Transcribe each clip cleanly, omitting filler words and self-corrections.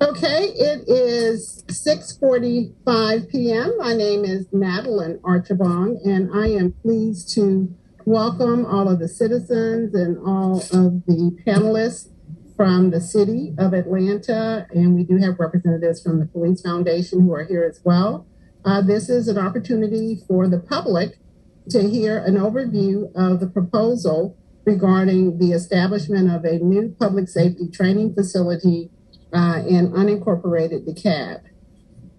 Okay, it is 6:45 p.m. My name is Natalyn Archibong, and I am pleased to welcome all of the citizens and all of the panelists from the city of Atlanta, and we do have representatives from the Police Foundation who are here as well. This is an opportunity for the public to hear an overview of the proposal regarding the establishment of a new public safety training facility in unincorporated DeKalb.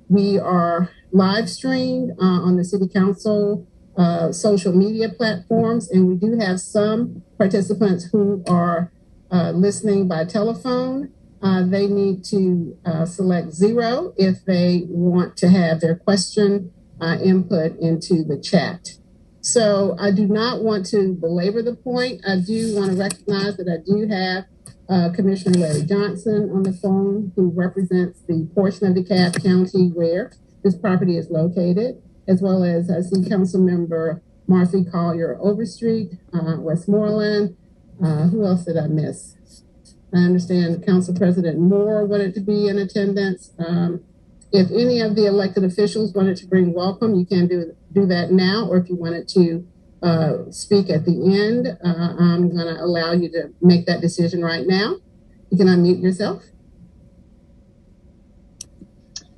We are live streamed on the City Council social media platforms, and we do have some participants who are listening by telephone. They need to select 0 if they want to have their question input into the chat. So I do not want to belabor the point. I do want to recognize that I do have Commissioner Larry Johnson on the phone, who represents the portion of DeKalb County where this property is located, as well as City Council Member Marcy Collier Overstreet, Westmoreland. Who else did I miss? I understand Council President Moore wanted to be in attendance. If any of the elected officials wanted to bring welcome, you can do that now, or if you wanted to speak at the end, I'm going to allow you to make that decision right now. You can unmute yourself.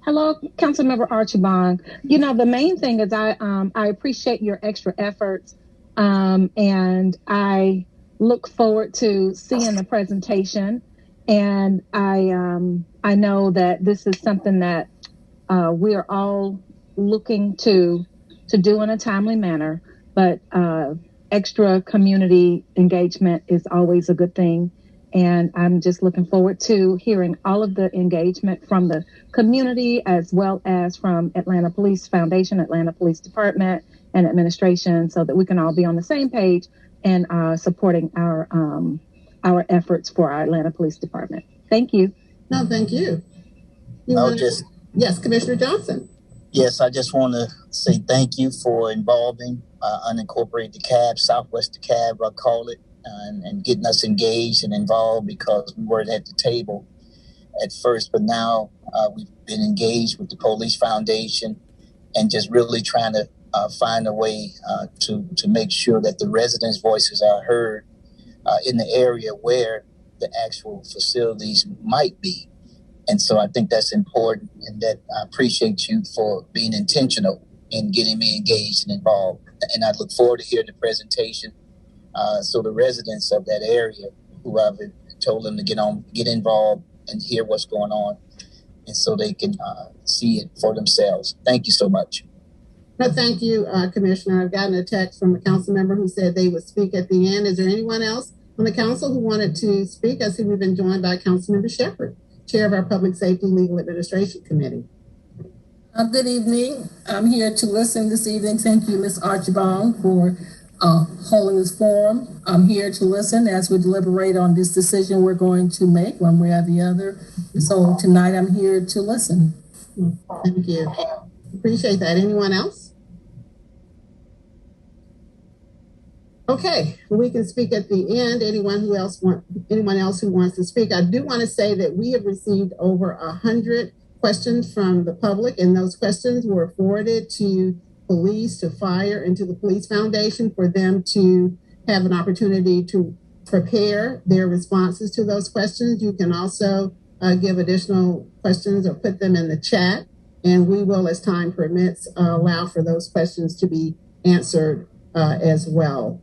Hello, Councilmember Archibong. You know, the main thing is I appreciate your extra efforts, and I look forward to seeing the presentation. And I know that this is something that we are all looking to do in a timely manner. But extra community engagement is always a good thing. And I'm just looking forward to hearing all of the engagement from the community, as well as from Atlanta Police Foundation, Atlanta Police Department, and administration, so that we can all be on the same page and supporting our efforts for our Atlanta Police Department. Thank you. No, thank you. Yes, Commissioner Johnson. Yes, I just want to say thank you for involving unincorporated DeKalb, Southwest DeKalb, I call it, and getting us engaged and involved, because we weren't at the table at first, but now we've been engaged with the Police Foundation and just really trying to find a way to make sure that the residents' voices are heard in the area where the actual facilities might be. And so I think that's important, and that I appreciate you for being intentional in getting me engaged and involved. And I look forward to hearing the presentation. So the residents of that area, who I've told them to get involved and hear what's going on, and so they can see it for themselves. Thank you so much. No, thank you, Commissioner. I've gotten a text from a council member who said they would speak at the end. Is there anyone else on the council who wanted to speak? I see we've been joined by Councilmember Shepherd, Chair of our Public Safety Legal Administration Committee. Good evening. I'm here to listen this evening. Thank you, Ms. Archibong, for holding this forum. I'm here to listen as we deliberate on this decision we're going to make, one way or the other. So tonight I'm here to listen. Thank you. Appreciate that. Anyone else? Okay, we can speak at the end. Anyone else who wants to speak? I do want to say that we have received over 100 questions from the public, and those questions were forwarded to police, to fire, and to the Police Foundation for them to have an opportunity to prepare their responses to those questions. You can also give additional questions or put them in the chat, and we will, as time permits, allow for those questions to be answered as well.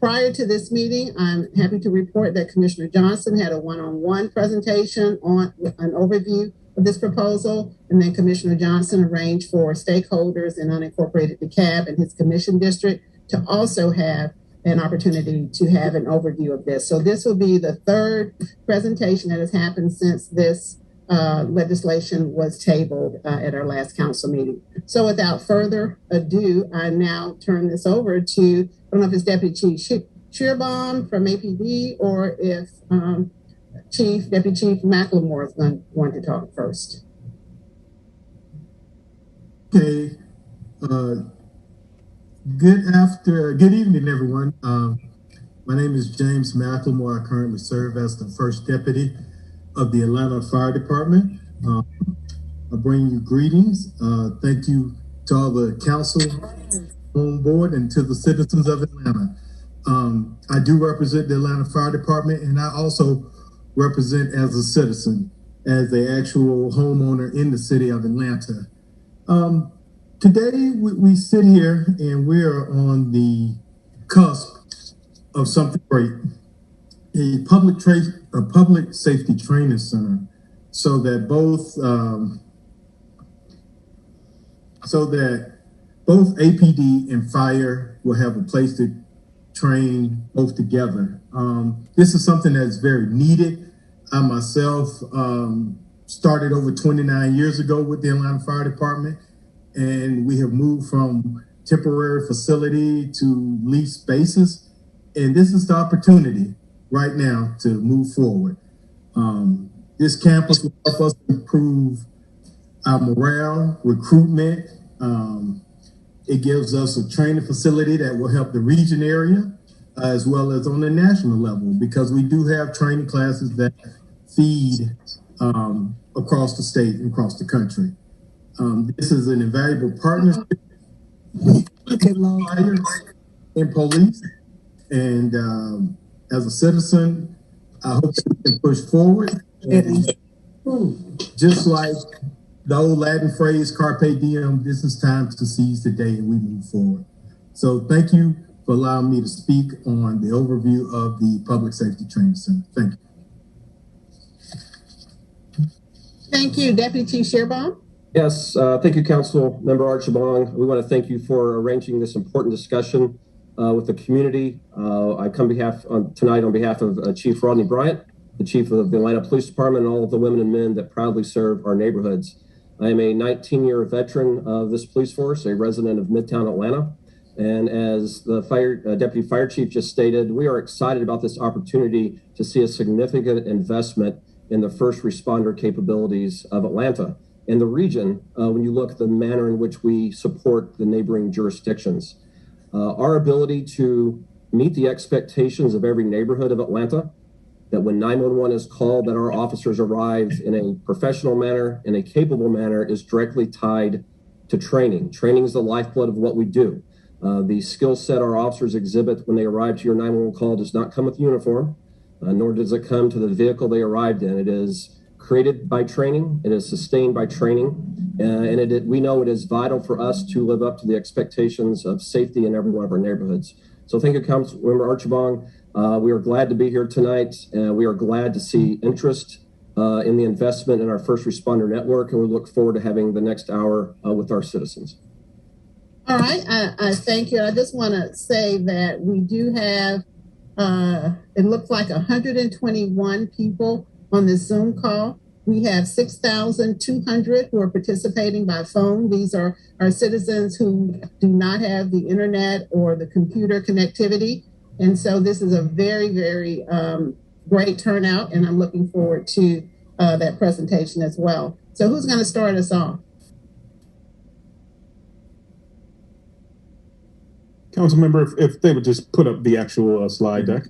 Prior to this meeting, I'm happy to report that Commissioner Johnson had a one-on-one presentation on an overview of this proposal, and then Commissioner Johnson arranged for stakeholders in unincorporated DeKalb and his commission district to also have an opportunity to have an overview of this. So this will be the third presentation that has happened since this legislation was tabled at our last council meeting. So without further ado, I now turn this over to, I don't know if it's Deputy Chief Shearbaum from APD, or if Deputy Chief McLemore is going to talk first. Okay. Good evening, everyone. My name is James McLemore. I currently serve as the first deputy of the Atlanta Fire Department. I bring you greetings. Thank you to all the council on board and to the citizens of Atlanta. I do represent the Atlanta Fire Department, and I also represent as a citizen, as the actual homeowner in the city of Atlanta. Today, we sit here and we are on the cusp of something great, a public safety training center, so that both APD and fire will have a place to train both together. This is something that's very needed. I myself started over 29 years ago with the Atlanta Fire Department, and we have moved from temporary facility to leased spaces. And this is the opportunity right now to move forward. This campus will help us improve our morale, recruitment. It gives us a training facility that will help the region area as well as on the national level, because we do have training classes that feed across the state and across the country. This is an invaluable partnership with fire and police. And as a citizen, I hope that we can push forward. And just like the old Latin phrase, carpe diem, this is time to seize the day and we move forward. So thank you for allowing me to speak on the overview of the Public Safety Training Center. Thank you. Thank you, Deputy Chief Shearbaum. Yes, thank you, Council Member Archibong. We want to thank you for arranging this important discussion with the community. I come tonight on behalf of Chief Rodney Bryant, the Chief of the Atlanta Police Department, and all of the women and men that proudly serve our neighborhoods. I am a 19-year veteran of this police force, a resident of Midtown Atlanta. And as the Deputy Fire Chief just stated, we are excited about this opportunity to see a significant investment in the first responder capabilities of Atlanta and the region when you look at the manner in which we support the neighboring jurisdictions. Our ability to meet the expectations of every neighborhood of Atlanta, that when 911 is called, that our officers arrive in a professional manner, in a capable manner, is directly tied to training. Training is the lifeblood of what we do. The skill set our officers exhibit when they arrive to your 911 call does not come with uniform, nor does it come to the vehicle they arrived in. It is created by training, it is sustained by training, and we know it is vital for us to live up to the expectations of safety in every one of our neighborhoods. So thank you, Councilmember Archibong. We are glad to be here tonight, and we are glad to see interest in the investment in our first responder network, and we look forward to having the next hour with our citizens. All right, I thank you. I just want to say that we do have, it looks like 121 people on this Zoom call. We have 6,200 who are participating by phone. These are our citizens who do not have the internet or the computer connectivity. And so this is a very, very great turnout, and I'm looking forward to that presentation as well. So who's going to start us off? Council member, if they would just put up the actual slide deck.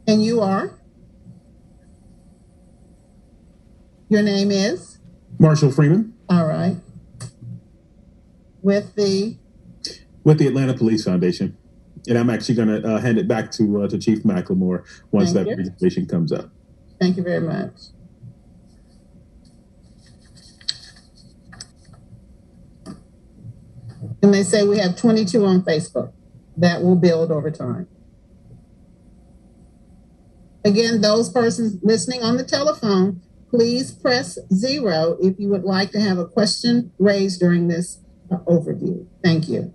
And you are? Your name is? Marshall Freeman. All right. With the Atlanta Police Foundation. And I'm actually going to hand it back to Chief McLemore once that presentation comes up. Thank you very much. And they say we have 22 on Facebook. That will build over time. Again, those persons listening on the telephone, please press 0 if you would like to have a question raised during this overview. Thank you.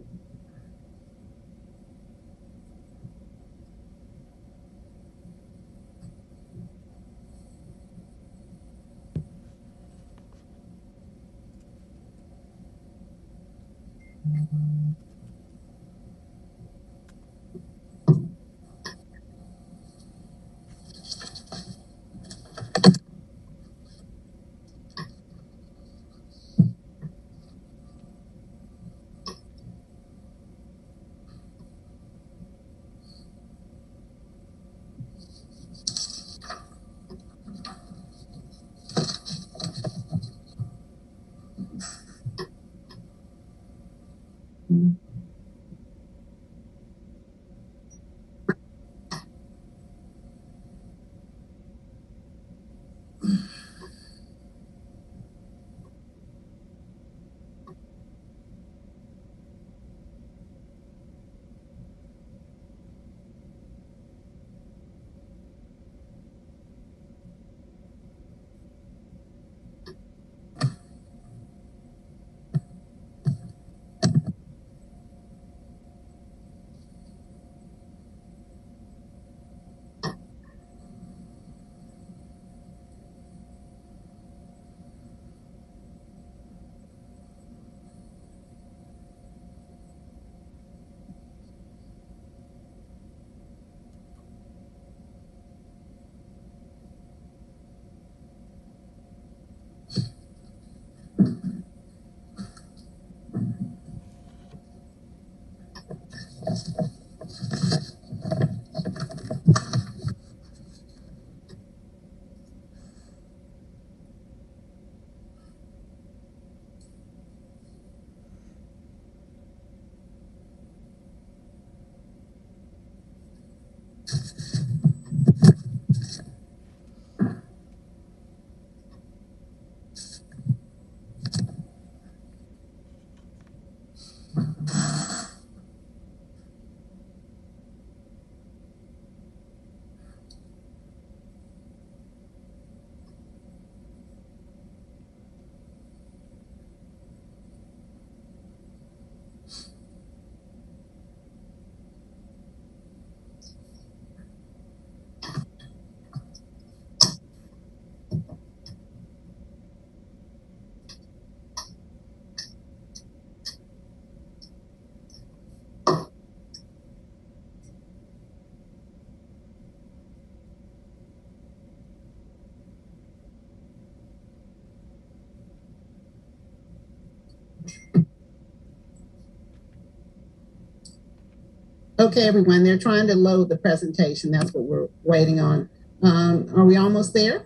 Okay, everyone, they're trying to load the presentation. That's what we're waiting on. Are we almost there?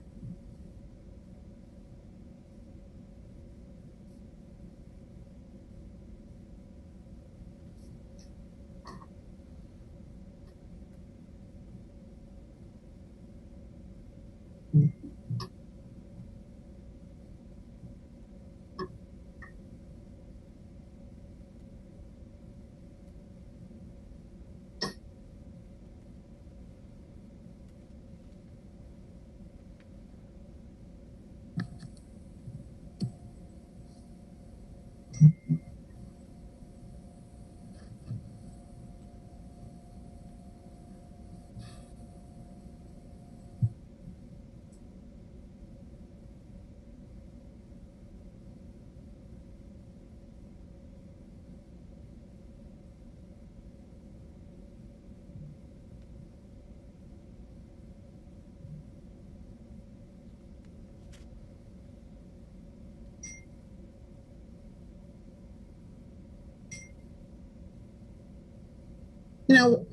You know,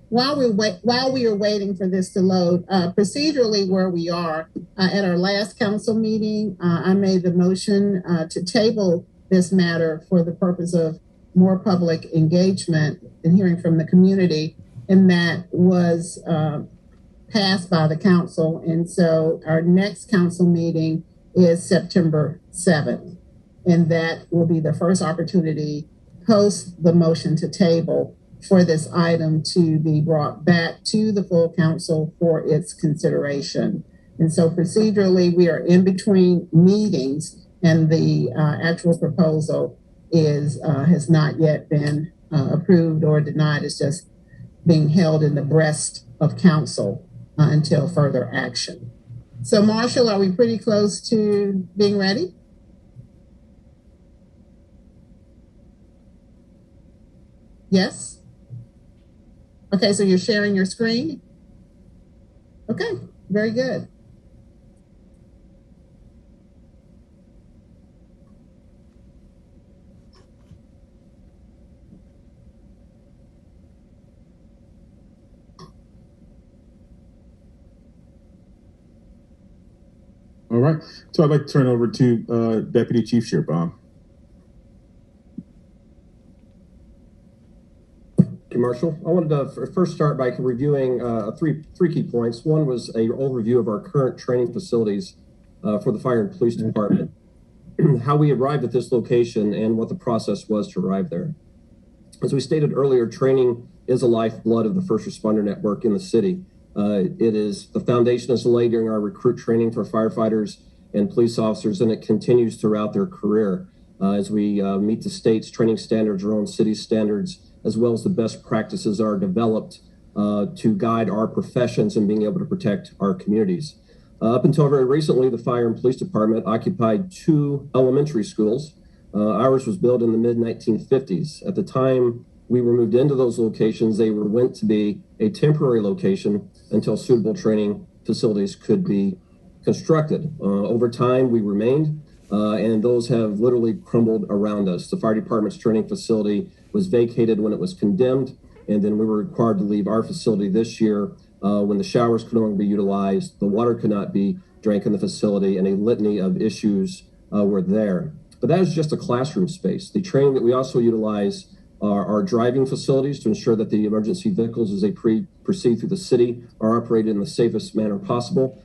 while we are waiting for this to load, procedurally where we are at our last council meeting, I made the motion to table this matter for the purpose of more public engagement and hearing from the community, and that was passed by the council. And so our next council meeting is September 7th, and that will be the first opportunity post the motion to table for this item to be brought back to the full council for its consideration. And so procedurally, we are in between meetings, and the actual proposal has not yet been approved or denied. It's just being held in the breast of council until further action. So Marshall, are we pretty close to being ready? Yes? Okay, so you're sharing your screen? Okay, very good. All right. So I'd like to turn over to Deputy Chief Shearbaum. Marshall. I wanted to first start by reviewing three key points. One was an overview of our current training facilities for the fire and police department, how we arrived at this location, and what the process was to arrive there. As we stated earlier, training is a lifeblood of the first responder network in the city. It is the foundation is laid during our recruit training for firefighters and police officers, and it continues throughout their career as we meet the state's training standards, our own city standards, as well as the best practices are developed to guide our professions in being able to protect our communities. Up until very recently, the fire and police department occupied 2 elementary schools. Ours was built in the mid-1950s. At the time we were moved into those locations, they were meant to be a temporary location until suitable training facilities could be constructed. Over time, we remained, and those have literally crumbled around us. The fire department's training facility was vacated when it was condemned, and then we were required to leave our facility this year when the showers could no longer be utilized, the water could not be drank in the facility, and a litany of issues were there. But that is just a classroom space. The training that we also utilize are our driving facilities to ensure that the emergency vehicles as they proceed through the city are operated in the safest manner possible.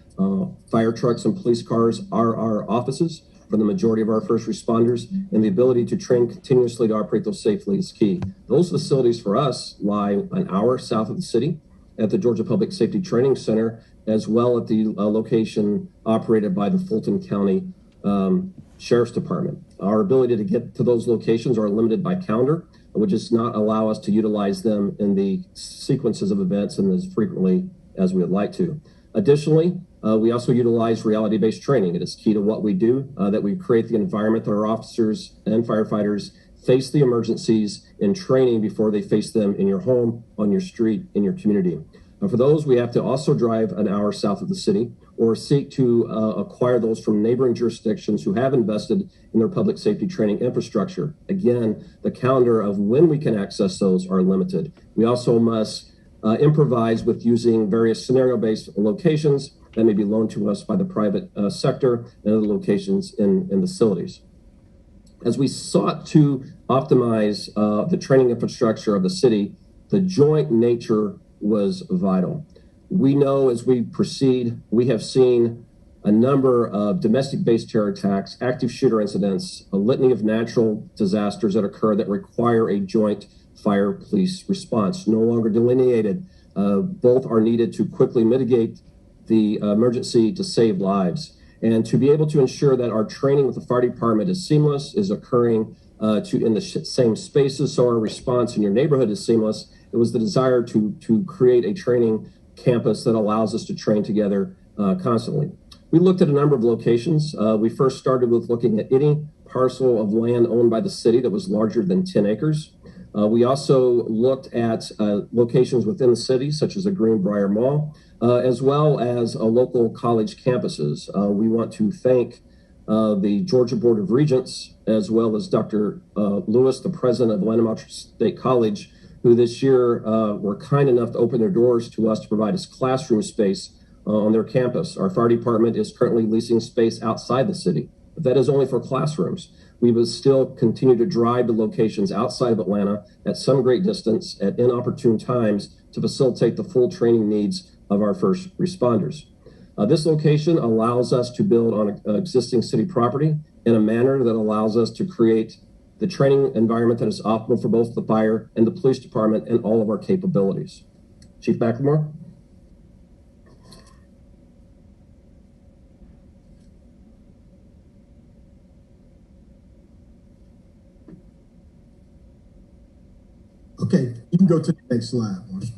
Fire trucks and police cars are our offices for the majority of our first responders, and the ability to train continuously to operate those safely is key. Those facilities for us lie an hour south of the city at the Georgia Public Safety Training Center, as well at the location operated by the Fulton County Sheriff's Department. Our ability to get to those locations are limited by calendar, which does not allow us to utilize them in the sequences of events and as frequently as we would like to. Additionally, we also utilize reality-based training. It is key to what we do, that we create the environment that our officers and firefighters face the emergencies in training before they face them in your home, on your street, in your community. For those, we have to also drive an hour south of the city or seek to acquire those from neighboring jurisdictions who have invested in their public safety training infrastructure. Again, the calendar of when we can access those are limited. We also must improvise with using various scenario-based locations that may be loaned to us by the private sector and other locations in facilities. As we sought to optimize the training infrastructure of the city, the joint nature was vital. We know as we proceed, we have seen a number of domestic-based terror attacks, active shooter incidents, a litany of natural disasters that occur that require a joint fire-police response, no longer delineated. Both are needed to quickly mitigate the emergency to save lives. And to be able to ensure that our training with the fire department is seamless, is occurring in the same spaces, so our response in your neighborhood is seamless, it was the desire to create a training campus that allows us to train together constantly. We looked at a number of locations. We first started with looking at any parcel of land owned by the city that was larger than 10 acres. We also looked at locations within the city, such as the Greenbrier Mall, as well as local college campuses. We want to thank the Georgia Board of Regents, as well as Dr. Lewis, the president of Atlanta State College, who this year were kind enough to open their doors to us to provide us classroom space on their campus. Our fire department is currently leasing space outside the city, but that is only for classrooms. We will still continue to drive to locations outside of Atlanta at some great distance at inopportune times to facilitate the full training needs of our first responders. This location allows us to build on existing city property in a manner that allows us to create the training environment that is optimal for both the fire and the police department and all of our capabilities. Chief McLemore. Okay, you can go to the next slide, Marshall.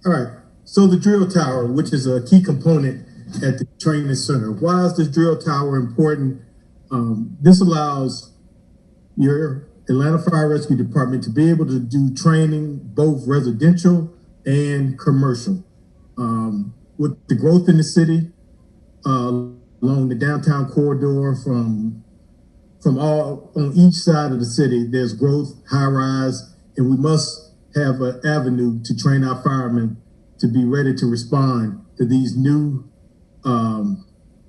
All right, so the drill tower, which is a key component at the training center. Why is this drill tower important? This allows your Atlanta Fire Rescue Department to be able to do training, both residential and commercial. With the growth in the city, along the downtown corridor from all on each side of the city, there's growth, high rise, and we must have an avenue to train our firemen to be ready to respond to these new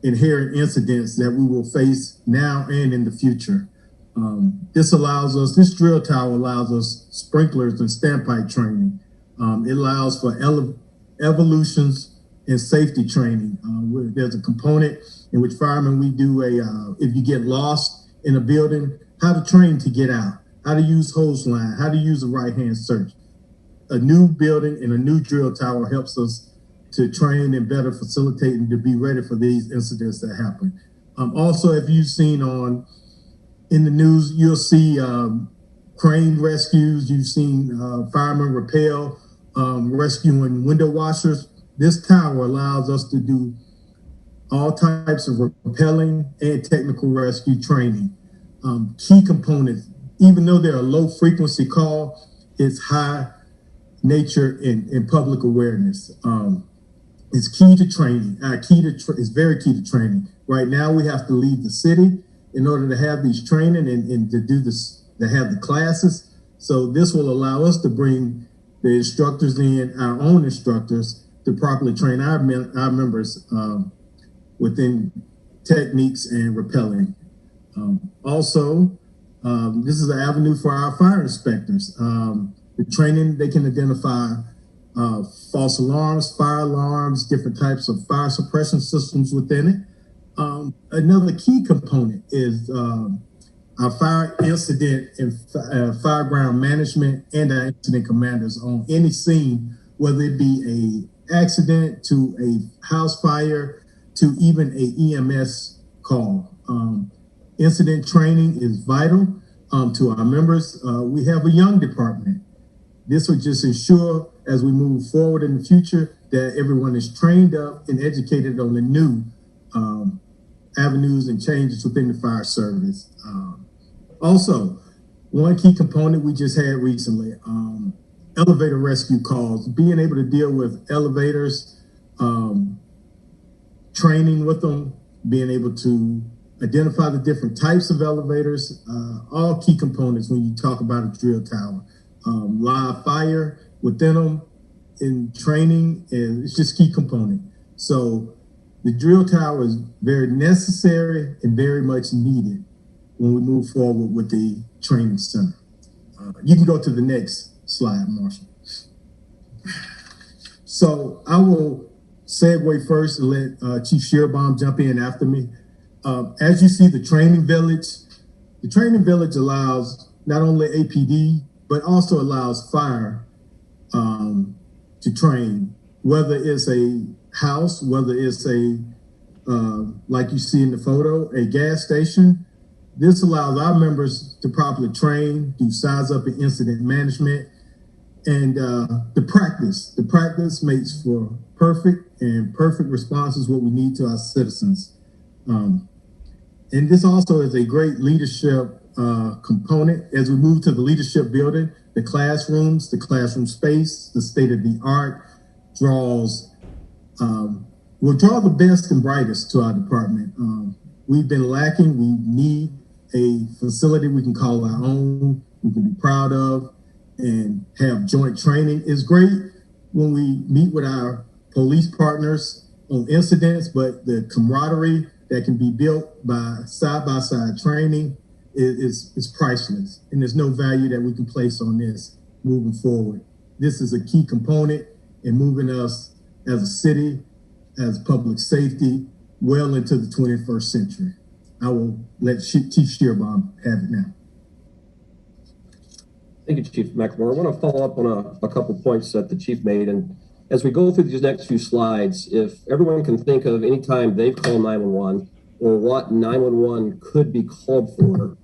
inherent incidents that we will face now and in the future. This drill tower allows us sprinklers and standpipe training. It allows for evolutions and safety training. There's a component in which firemen, we do if you get lost in a building, how to train to get out, how to use hose line, how to use a right-hand search. A new building and a new drill tower helps us to train and better facilitate and to be ready for these incidents that happen. Also, if you've seen in the news, you'll see crane rescues. You've seen firemen rappel, rescuing window washers. This tower allows us to do all types of rappelling and technical rescue training. Key components, even though they're a low frequency call, it's high nature and public awareness. It's key to training. It's very key to training. Right now, we have to leave the city in order to have these training and to do this, to have the classes. So this will allow us to bring the instructors in, our own instructors, to properly train our members within techniques and rappelling. Also, this is an avenue for our fire inspectors. The training, they can identify false alarms, fire alarms, different types of fire suppression systems within it. Another key component is our fire incident and fireground management and our incident commanders on any scene, whether it be a accident to a house fire to even a EMS call. Incident training is vital to our members. We have a young department. This will just ensure as we move forward in the future that everyone is trained up and educated on the new avenues and changes within the fire service. Also, one key component we just had recently, elevator rescue calls, being able to deal with elevators, training with them, being able to identify the different types of elevators, all key components when you talk about a drill tower. Live fire within them in training, and it's just key component. So the drill tower is very necessary and very much needed when we move forward with the training center. You can go to the next slide, Marshall. So I will segue first and let Chief Shearbaum jump in after me. As you see, the training village allows not only APD, but also allows fire to train, whether it's a house, whether it's a, like you see in the photo, a gas station. This allows our members to properly train, do size up and incident management, and the practice makes for perfect responses, what we need to our citizens. And this also is a great leadership component. As we move to the leadership building, the classroom space, the state of the art will draw the best and brightest to our department. We've been lacking. We need a facility we can call our own, we can be proud of, and have joint training. It's great when we meet with our police partners on incidents, but the camaraderie that can be built by side-by-side training is priceless. And there's no value that we can place on this moving forward. This is a key component in moving us as a city, as public safety, well into the 21st century. I will let Chief Shearbaum have it now. Thank you, Chief McLemore. I want to follow up on a couple points that the Chief made. And as we go through these next few slides, if everyone can think of any time they've called 911 or what 911 could be called for,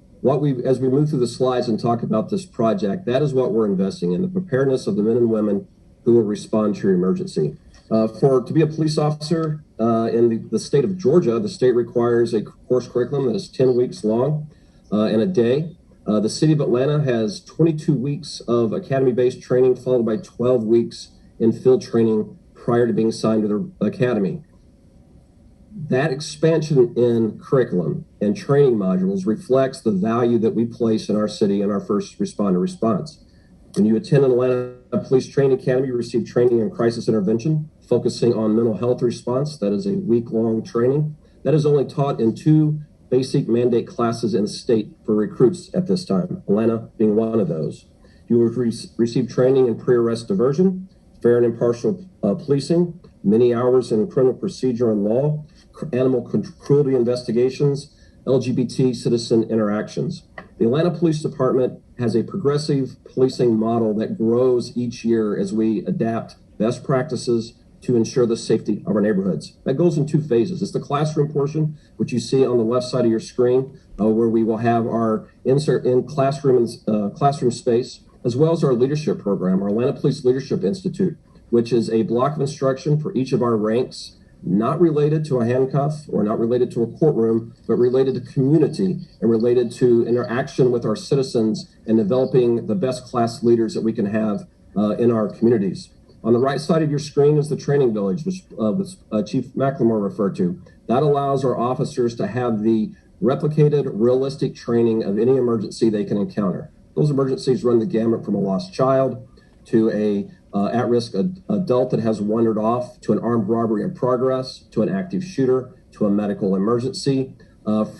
as we move through the slides and talk about this project, that is what we're investing in, the preparedness of the men and women who will respond to your emergency. To be a police officer in the state of Georgia, the state requires a course curriculum that is 10 weeks long and a day. The city of Atlanta has 22 weeks of academy-based training, followed by 12 weeks in field training prior to being signed to the academy. That expansion in curriculum and training modules reflects the value that we place in our city and our first responder response. When you attend an Atlanta Police Training Academy, you receive training in crisis intervention, focusing on mental health response. That is a week-long training. That is only taught in 2 basic mandate classes in the state for recruits at this time, Atlanta being one of those. You will receive training in pre-arrest diversion, fair and impartial policing, many hours in criminal procedure and law, animal cruelty investigations, LGBT citizen interactions. The Atlanta Police Department has a progressive policing model that grows each year as we adapt best practices to ensure the safety of our neighborhoods. That goes in two phases. It's the classroom portion, which you see on the left side of your screen, where we will have our insert in classroom space, as well as our leadership program, our Atlanta Police Leadership Institute, which is a block of instruction for each of our ranks, not related to a handcuff or not related to a courtroom, but related to community and related to interaction with our citizens and developing the best class leaders that we can have in our communities. On the right side of your screen is the training village, which Chief McLemore referred to. That allows our officers to have the replicated, realistic training of any emergency they can encounter. Those emergencies run the gamut from a lost child to a at-risk adult that has wandered off, to an armed robbery in progress, to an active shooter, to a medical emergency,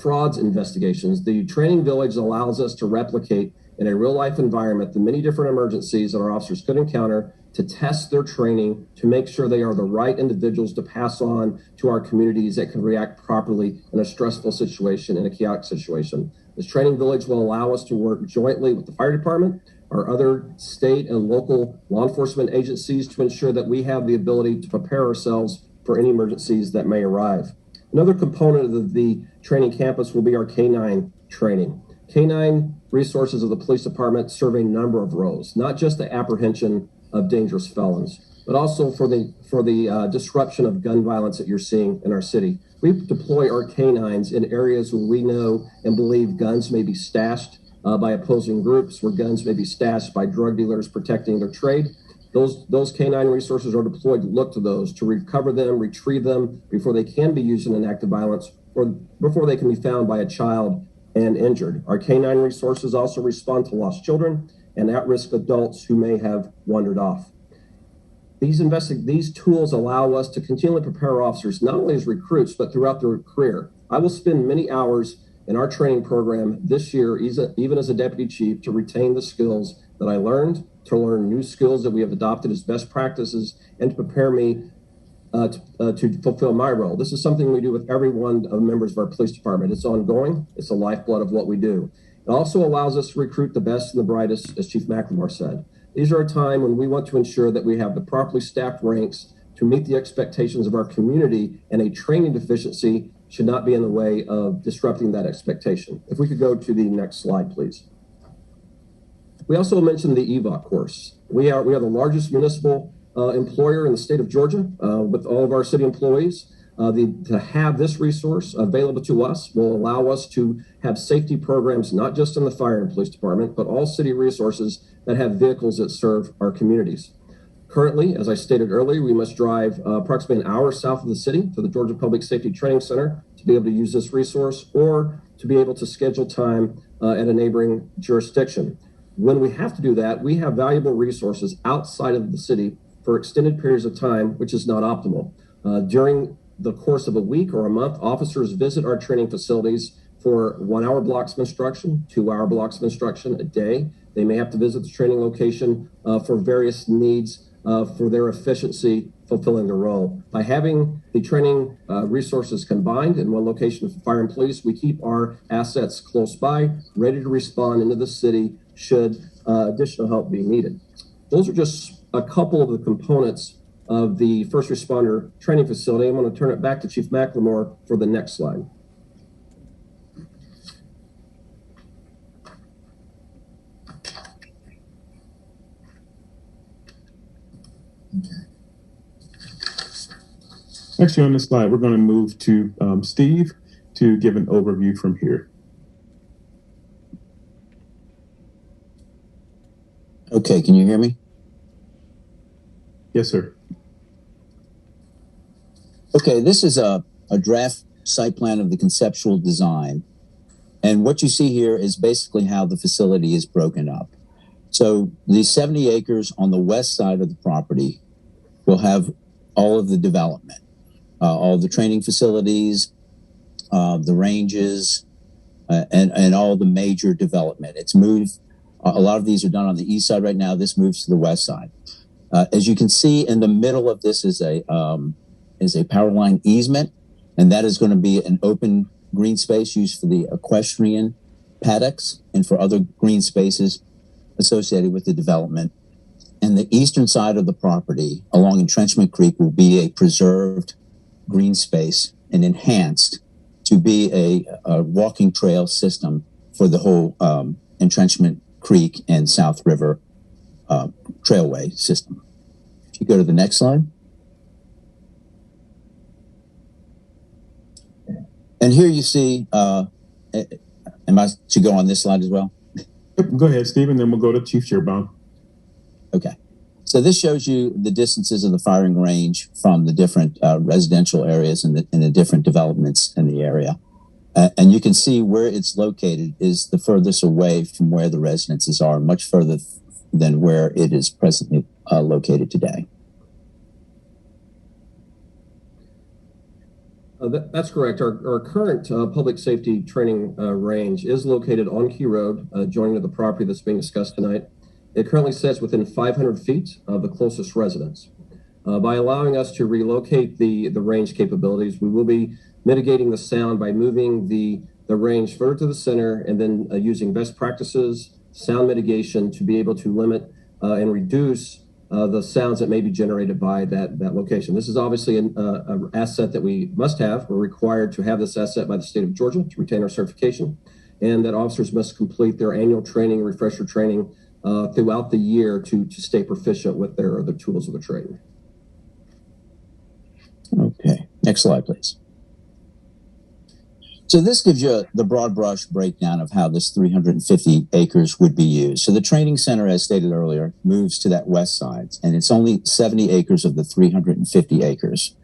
frauds investigations. The training village allows us to replicate in a real-life environment the many different emergencies that our officers could encounter, to test their training, to make sure they are the right individuals to pass on to our communities that can react properly in a stressful situation, in a chaotic situation. This training village will allow us to work jointly with the fire department, our other state and local law enforcement agencies, to ensure that we have the ability to prepare ourselves for any emergencies that may arrive. Another component of the training campus will be our K-9 training. K-9 resources of the police department serve a number of roles, not just the apprehension of dangerous felons, but also for the disruption of gun violence that you're seeing in our city. We deploy our K-9s in areas where we know and believe guns may be stashed by opposing groups, where guns may be stashed by drug dealers protecting their trade. Those K-9 resources are deployed to look to those, to recover them, retrieve them before they can be used in an act of violence or before they can be found by a child and injured. Our K-9 resources also respond to lost children and at-risk adults who may have wandered off. These tools allow us to continually prepare our officers, not only as recruits, but throughout their career. I will spend many hours in our training program this year, even as a deputy chief, to retain the skills that I learned, to learn new skills that we have adopted as best practices, and to prepare me to fulfill my role. This is something we do with every one of the members of our police department. It's ongoing. It's the lifeblood of what we do. It also allows us to recruit the best and the brightest, as Chief McLemore said. These are a time when we want to ensure that we have the properly staffed ranks to meet the expectations of our community, and a training deficiency should not be in the way of disrupting that expectation. If we could go to the next slide, please. We also mentioned the EVOC course. We are the largest municipal employer in the state of Georgia with all of our city employees. To have this resource available to us will allow us to have safety programs, not just in the fire and police department, but all city resources that have vehicles that serve our communities. Currently, as I stated earlier, we must drive approximately an hour south of the city to the Georgia Public Safety Training Center to be able to use this resource, or to be able to schedule time at a neighboring jurisdiction. When we have to do that, we have valuable resources outside of the city for extended periods of time, which is not optimal. During the course of a week or a month, officers visit our training facilities for 1 hour blocks of instruction, 2 hour blocks of instruction a day. They may have to visit the training location for various needs for their efficiency fulfilling the role. By having the training resources combined in one location for fire and police, we keep our assets close by, ready to respond into the city should additional help be needed. Those are just a couple of the components of the first responder training facility. I'm going to turn it back to Chief McLemore for the next slide. Actually, on this slide, we're going to move to Steve to give an overview from here. Okay, can you hear me? Yes, sir. Okay, this is a draft site plan of the conceptual design. And what you see here is basically how the facility is broken up. So the 70 acres on the west side of the property will have all of the development, all the training facilities, the ranges, and all the major development. It's moved. A lot of these are done on the east side right now. This moves to the west side. As you can see, in the middle of this is a power line easement, and that is going to be an open green space used for the equestrian paddocks and for other green spaces associated with the development. And the eastern side of the property along Entrenchment Creek will be a preserved green space and enhanced to be a walking trail system for the whole Entrenchment Creek and South River trailway system. If you go to the next slide. And here you see, am I to go on this slide as well? Go ahead, Stephen, then we'll go to Chief Shearbaum. Okay. So this shows you the distances of the firing range from the different residential areas and the different developments in the area. And you can see where it's located is the furthest away from where the residences are, much further than where it is presently located today. That's correct. Our current public safety training range is located on Key Road, adjoining to the property that's being discussed tonight. It currently sits within 500 feet of the closest residence. By allowing us to relocate the range capabilities, we will be mitigating the sound by moving the range further to the center and then using best practices, sound mitigation to be able to limit and reduce the sounds that may be generated by that location. This is obviously an asset that we must have. We're required to have this asset by the state of Georgia to retain our certification, and that officers must complete their annual training, refresher training throughout the year to stay proficient with the tools of the trade. Okay, next slide, please. So this gives you the broad brush breakdown of how this 350 acres would be used. So the training center, as stated earlier, moves to that west side, and it's only 70 acres of the 350 acres.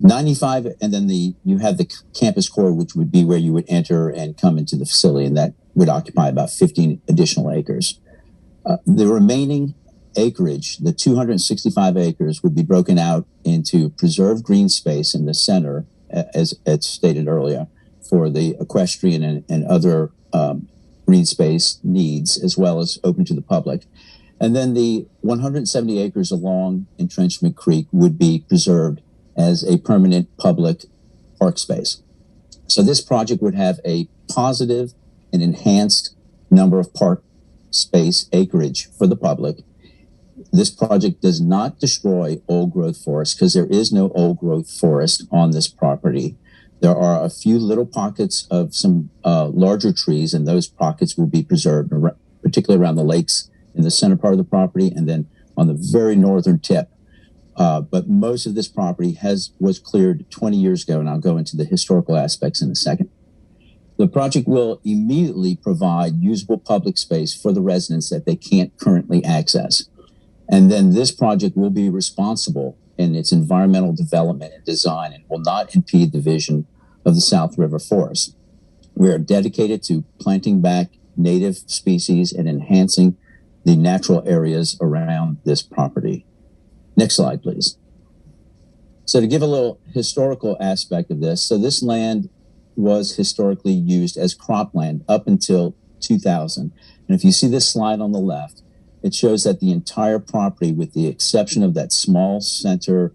95, and then you have the campus core, which would be where you would enter and come into the facility, and that would occupy about 15 additional acres. The remaining acreage, the 265 acres, would be broken out into preserved green space in the center, as stated earlier, for the equestrian and other green space needs, as well as open to the public. And then the 170 acres along Entrenchment Creek would be preserved as a permanent public park space. So this project would have a positive and enhanced number of park space acreage for the public. This project does not destroy old growth forest because there is no old growth forest on this property. There are a few little pockets of some larger trees, and those pockets will be preserved, particularly around the lakes in the center part of the property and then on the very northern tip. But most of this property was cleared 20 years ago, and I'll go into the historical aspects in a second. The project will immediately provide usable public space for the residents that they can't currently access. And then this project will be responsible in its environmental development and design and will not impede the vision of the South River Forest. We are dedicated to planting back native species and enhancing the natural areas around this property. Next slide, please. So to give a little historical aspect of this, so this land was historically used as cropland up until 2000. And if you see this slide on the left, it shows that the entire property, with the exception of that small center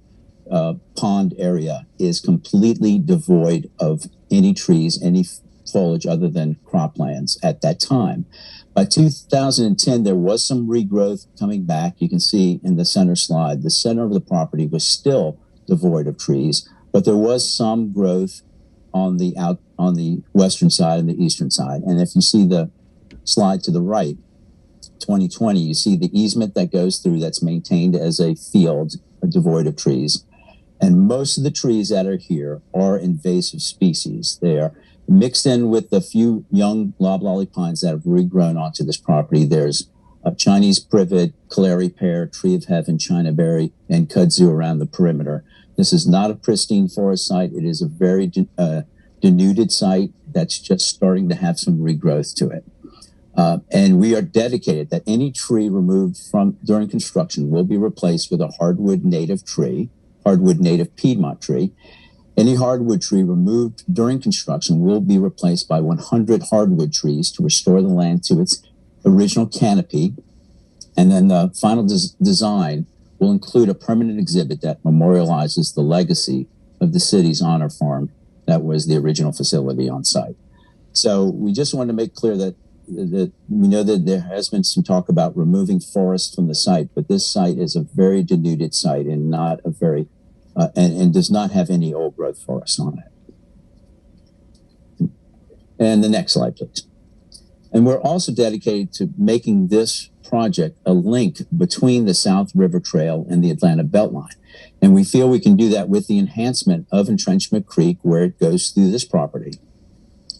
pond area, is completely devoid of any trees, any foliage other than croplands at that time. By 2010, there was some regrowth coming back. You can see in the center slide, the center of the property was still devoid of trees, but there was some growth on the western side and the eastern side. And if you see the slide to the right, 2020, you see the easement that goes through that's maintained as a field devoid of trees. And most of the trees that are here are invasive species. They are mixed in with the few young loblolly pines that have regrown onto this property. There's a Chinese privet, Calais pear, tree of heaven, Chinaberry, and kudzu around the perimeter. This is not a pristine forest site. It is a very denuded site that's just starting to have some regrowth to it. And we are dedicated that any tree removed during construction will be replaced with a hardwood native tree, hardwood native Piedmont tree. Any hardwood tree removed during construction will be replaced by 100 hardwood trees to restore the land to its original canopy. And then the final design will include a permanent exhibit that memorializes the legacy of the city's honor farm that was the original facility on site. So we just wanted to make clear that we know that there has been some talk about removing forests from the site, but this site is a very denuded site and not a very and does not have any old growth forest on it. And the next slide, please. And we're also dedicated to making this project a link between the South River Trail and the Atlanta Beltline. And we feel we can do that with the enhancement of Entrenchment Creek, where it goes through this property,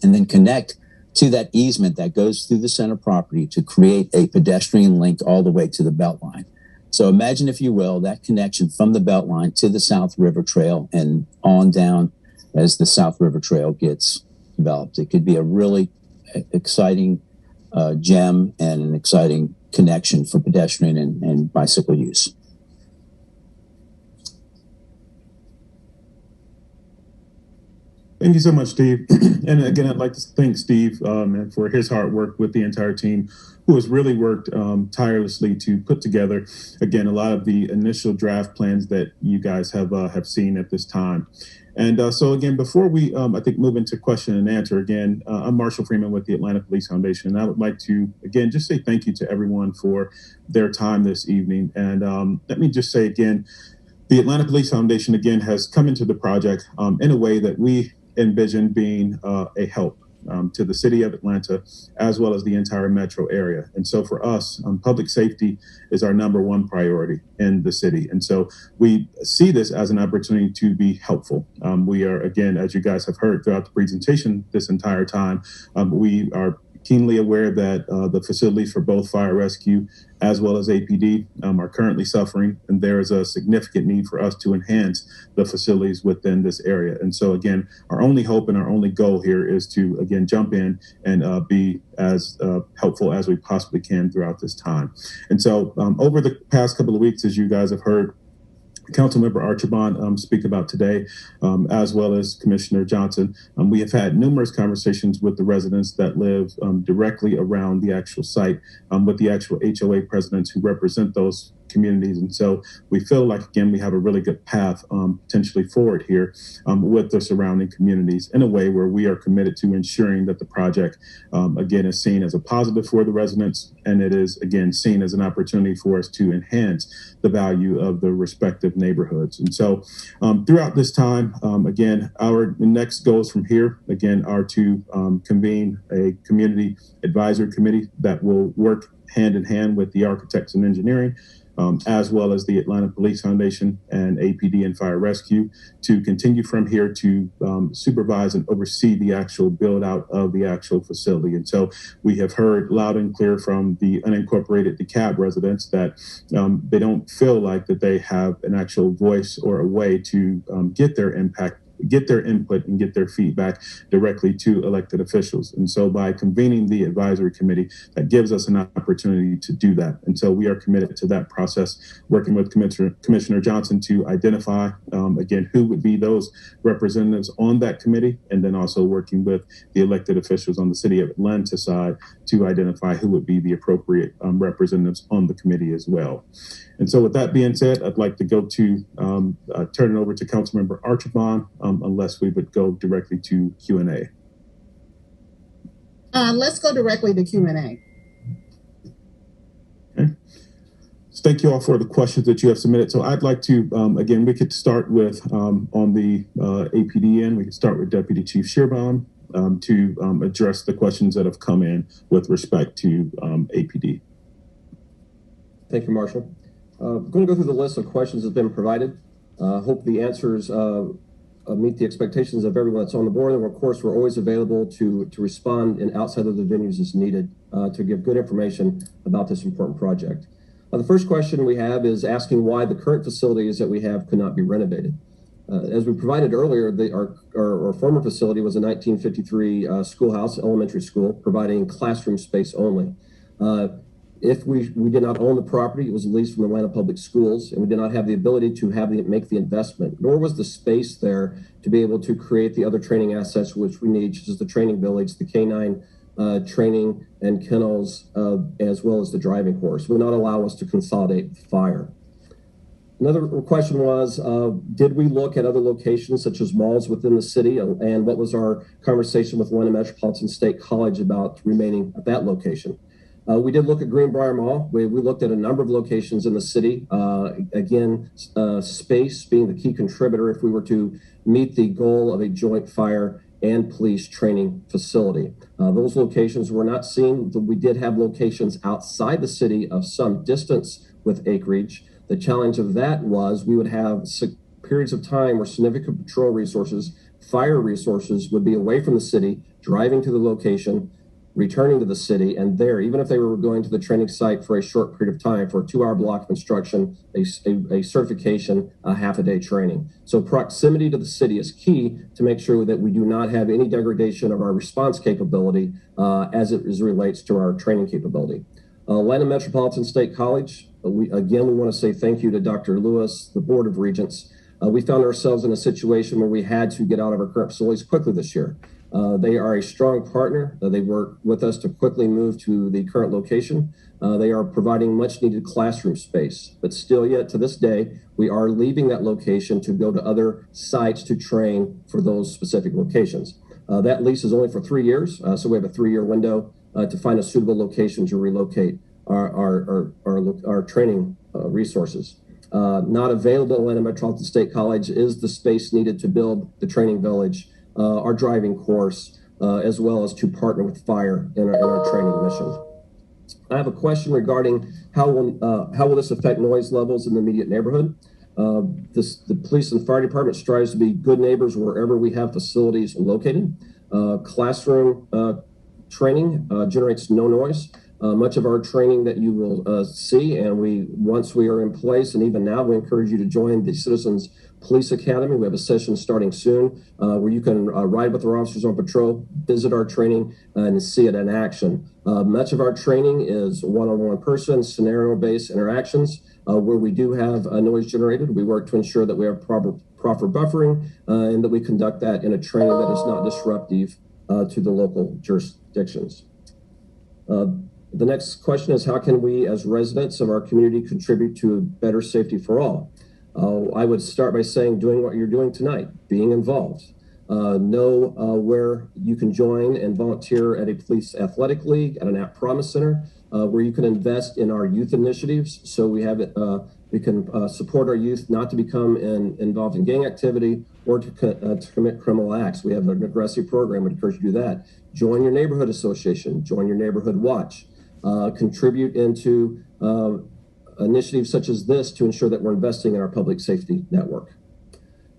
and then connect to that easement that goes through the center property to create a pedestrian link all the way to the Beltline. So imagine, if you will, that connection from the Beltline to the South River Trail and on down as the South River Trail gets developed. It could be a really exciting gem and an exciting connection for pedestrian and bicycle use. Thank you so much, Steve. And again, I'd like to thank Steve and for his hard work with the entire team, who has really worked tirelessly to put together, again, a lot of the initial draft plans that you guys have seen at this time. And so again, before we, I think, move into question and answer, again, I'm Marshall Freeman with the Atlanta Police Foundation. And I would like to, again, just say thank you to everyone for their time this evening. And let me just say again, the Atlanta Police Foundation, again, has come into the project in a way that we envision being a help to the city of Atlanta, as well as the entire metro area. And so for us, public safety is our number one priority in the city. And so we see this as an opportunity to be helpful. We are, again, as you guys have heard throughout the presentation this entire time, we are keenly aware that the facilities for both fire rescue as well as APD are currently suffering, and there is a significant need for us to enhance the facilities within this area. And so again, our only hope and our only goal here is to, again, jump in and be as helpful as we possibly can throughout this time. And so over the past couple of weeks, as you guys have heard Councilmember Archibong speak about today, as well as Commissioner Johnson, we have had numerous conversations with the residents that live directly around the actual site, with the actual HOA presidents who represent those communities. And so we feel like, again, we have a really good path potentially forward here with the surrounding communities in a way where we are committed to ensuring that the project, again, is seen as a positive for the residents, and it is, again, seen as an opportunity for us to enhance the value of the respective neighborhoods. And so throughout this time, again, our next goals from here, again, are to convene a community advisory committee that will work hand in hand with the architects and engineering, as well as the Atlanta Police Foundation and APD and Fire Rescue, to continue from here to supervise and oversee the actual build out of the actual facility. And so we have heard loud and clear from the unincorporated DeKalb residents that they don't feel like that they have an actual voice or a way to get their input and get their feedback directly to elected officials. And so by convening the advisory committee, that gives us an opportunity to do that. And so we are committed to that process, working with Commissioner Johnson to identify, again, who would be those representatives on that committee, and then also working with the elected officials on the city of Atlanta side to identify who would be the appropriate representatives on the committee as well. And so with that being said, I'd like to go to turn it over to Councilmember Archibong, unless we would go directly to Q&A. Let's go directly to Q&A. Okay. So thank you all for the questions that you have submitted. So I'd like to, again, we could start with, on the APD end, we could start with Deputy Chief Shearbaum to address the questions that have come in with respect to APD. Thank you, Marshall. I'm going to go through the list of questions that have been provided. Hope the answers meet the expectations of everyone that's on the board. And of course, we're always available to respond in outside of the venues as needed to give good information about this important project. The first question we have is asking why the current facilities that we have could not be renovated. As we provided earlier, our former facility was a 1953 schoolhouse, elementary school, providing classroom space only. If we did not own the property, it was leased from Atlanta Public Schools, and we did not have the ability to make the investment, nor was the space there to be able to create the other training assets which we need, such as the training village, the K-9 training and kennels, as well as the driving course, would not allow us to consolidate fire. Another question was, did we look at other locations such as malls within the city, and what was our conversation with Atlanta Metropolitan State College about remaining at that location? We did look at Greenbrier Mall. We looked at a number of locations in the city. Again, space being the key contributor if we were to meet the goal of a joint fire and police training facility. Those locations were not seen. We did have locations outside the city of some distance with acreage. The challenge of that was we would have periods of time where significant patrol resources, fire resources would be away from the city, driving to the location, returning to the city, and there, even if they were going to the training site for a short period of time, for a 2-hour block of instruction, a certification, a half-a-day training. So proximity to the city is key to make sure that we do not have any degradation of our response capability as it relates to our training capability. Atlanta Metropolitan State College, we want to say thank you to Dr. Lewis, the Board of Regents. We found ourselves in a situation where we had to get out of our current facilities quickly this year. They are a strong partner. They work with us to quickly move to the current location. They are providing much needed classroom space, but still yet to this day, we are leaving that location to go to other sites to train for those specific locations. That lease is only for 3 years, so we have a 3-year window to find a suitable location to relocate our training resources. Not available at Atlanta Metropolitan State College is the space needed to build the training village, our driving course, as well as to partner with fire in our training mission. I have a question regarding how will this affect noise levels in the immediate neighborhood? The police and fire department strives to be good neighbors wherever we have facilities located. Classroom training generates no noise. Much of our training that you will see, and once we are in place, and even now, we encourage you to join the Citizens Police Academy. We have a session starting soon where you can ride with our officers on patrol, visit our training, and see it in action. Much of our training is one-on-one person, scenario-based interactions where we do have noise generated. We work to ensure that we have proper buffering and that we conduct that in a training that is not disruptive to the local jurisdictions. The next question is, how can we as residents of our community contribute to better safety for all? I would start by saying doing what you're doing tonight, being involved. Know where you can join and volunteer at a police athletic league, at an app promise center, where you can invest in our youth initiatives. So we can support our youth not to become involved in gang activity or to commit criminal acts. We have an aggressive program. We'd encourage you to do that. Join your neighborhood association, join your neighborhood watch, contribute into initiatives such as this to ensure that we're investing in our public safety network.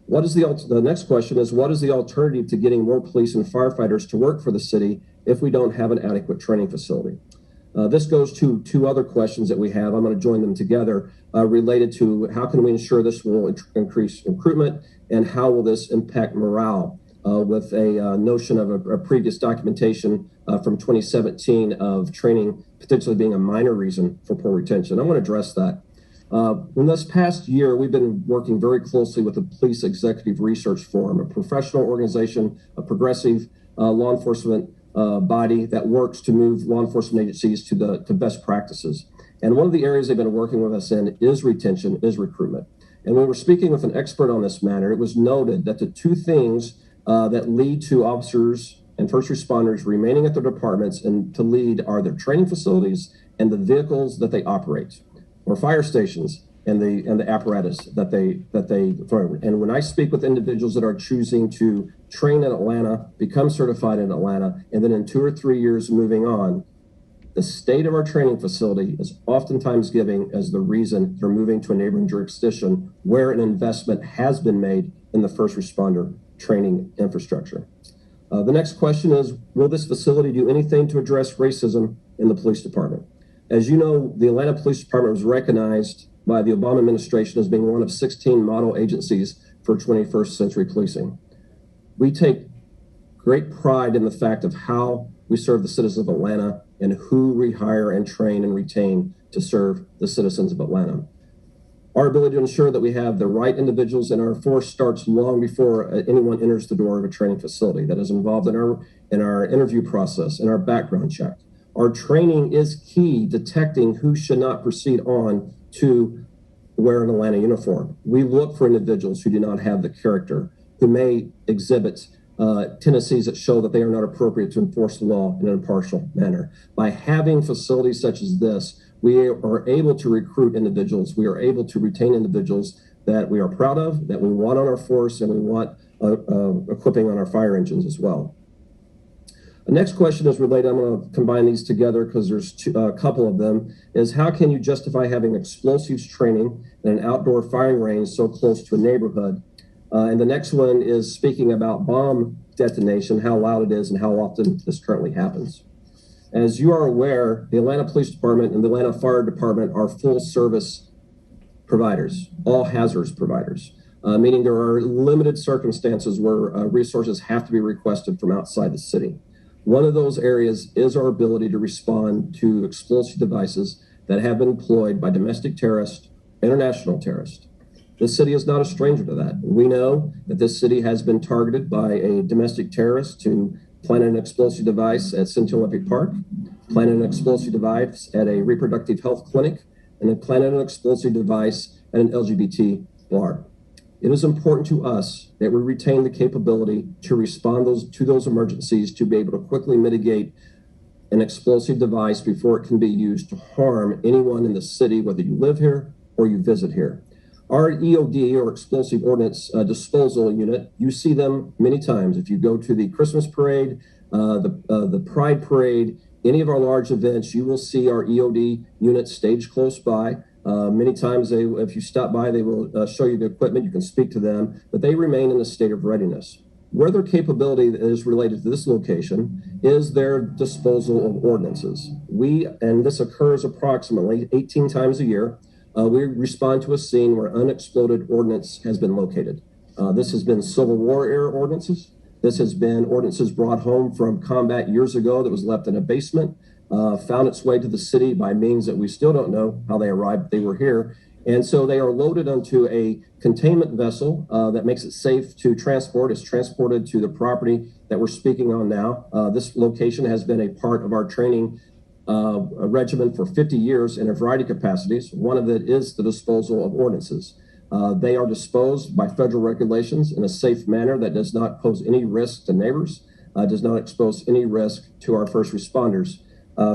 The next question is, what is the alternative to getting more police and firefighters to work for the city if we don't have an adequate training facility? This goes to 2 other questions that we have. I'm going to join them together related to how can we ensure this will increase recruitment and how will this impact morale with a notion of a previous documentation from 2017 of training potentially being a minor reason for poor retention. I want to address that. In this past year, we've been working very closely with the Police Executive Research Forum, a professional organization, a progressive law enforcement body that works to move law enforcement agencies to best practices. And one of the areas they've been working with us in is retention, is recruitment. And when we're speaking with an expert on this matter, it was noted that the 2 things that lead to officers and first responders remaining at their departments and to lead are their training facilities and the vehicles that they operate, or fire stations and the apparatus that they throw. And when I speak with individuals that are choosing to train in Atlanta, become certified in Atlanta, and then in 2 or 3 years moving on, the state of our training facility is oftentimes giving as the reason they're moving to a neighboring jurisdiction where an investment has been made in the first responder training infrastructure. The next question is, will this facility do anything to address racism in the police department? As you know, the Atlanta Police Department was recognized by the Obama administration as being one of 16 model agencies for 21st century policing. We take great pride in the fact of how we serve the citizens of Atlanta, and who we hire and train and retain to serve the citizens of Atlanta. Our ability to ensure that we have the right individuals in our force starts long before anyone enters the door of a training facility. That is involved in our interview process, in our background check. Our training is key, detecting who should not proceed on to wear an Atlanta uniform. We look for individuals who do not have the character, who may exhibit tendencies that show that they are not appropriate to enforce the law in an impartial manner. By having facilities such as this, we are able to recruit individuals. We are able to retain individuals that we are proud of, that we want on our force, and we want equipping on our fire engines as well. The next question is related. I'm going to combine these together because there's a couple of them. Is how can you justify having explosives training in an outdoor firing range so close to a neighborhood? And the next one is speaking about bomb detonation, how loud it is, and how often this currently happens. As you are aware, the Atlanta Police Department and the Atlanta Fire Department are full service providers, all hazards providers, meaning there are limited circumstances where resources have to be requested from outside the city. One of those areas is our ability to respond to explosive devices that have been employed by domestic terrorists, international terrorists. This city is not a stranger to that. We know that this city has been targeted by a domestic terrorist to plant an explosive device at Central Olympic Park, planted an explosive device at a reproductive health clinic, and then planted an explosive device at an LGBT bar. It is important to us that we retain the capability to respond to those emergencies, to be able to quickly mitigate an explosive device before it can be used to harm anyone in the city, whether you live here or you visit here. Our EOD, or Explosive Ordnance Disposal Unit, you see them many times. If you go to the Christmas parade, the Pride Parade, any of our large events, you will see our EOD units staged close by. Many times, if you stop by, they will show you the equipment. You can speak to them, but they remain in a state of readiness. Where their capability is related to this location is their disposal of ordnances. And this occurs approximately 18 times a year. We respond to a scene where unexploded ordnance has been located. This has been Civil War era ordnances. This has been ordnances brought home from combat years ago that was left in a basement, found its way to the city by means that we still don't know how they arrived, but they were here. And so they are loaded onto a containment vessel that makes it safe to transport. It's transported to the property that we're speaking on now. This location has been a part of our training a regimen for 50 years in a variety of capacities. One of it is the disposal of ordnances. They are disposed by federal regulations in a safe manner that does not pose any risk to neighbors, does not expose any risk to our first responders.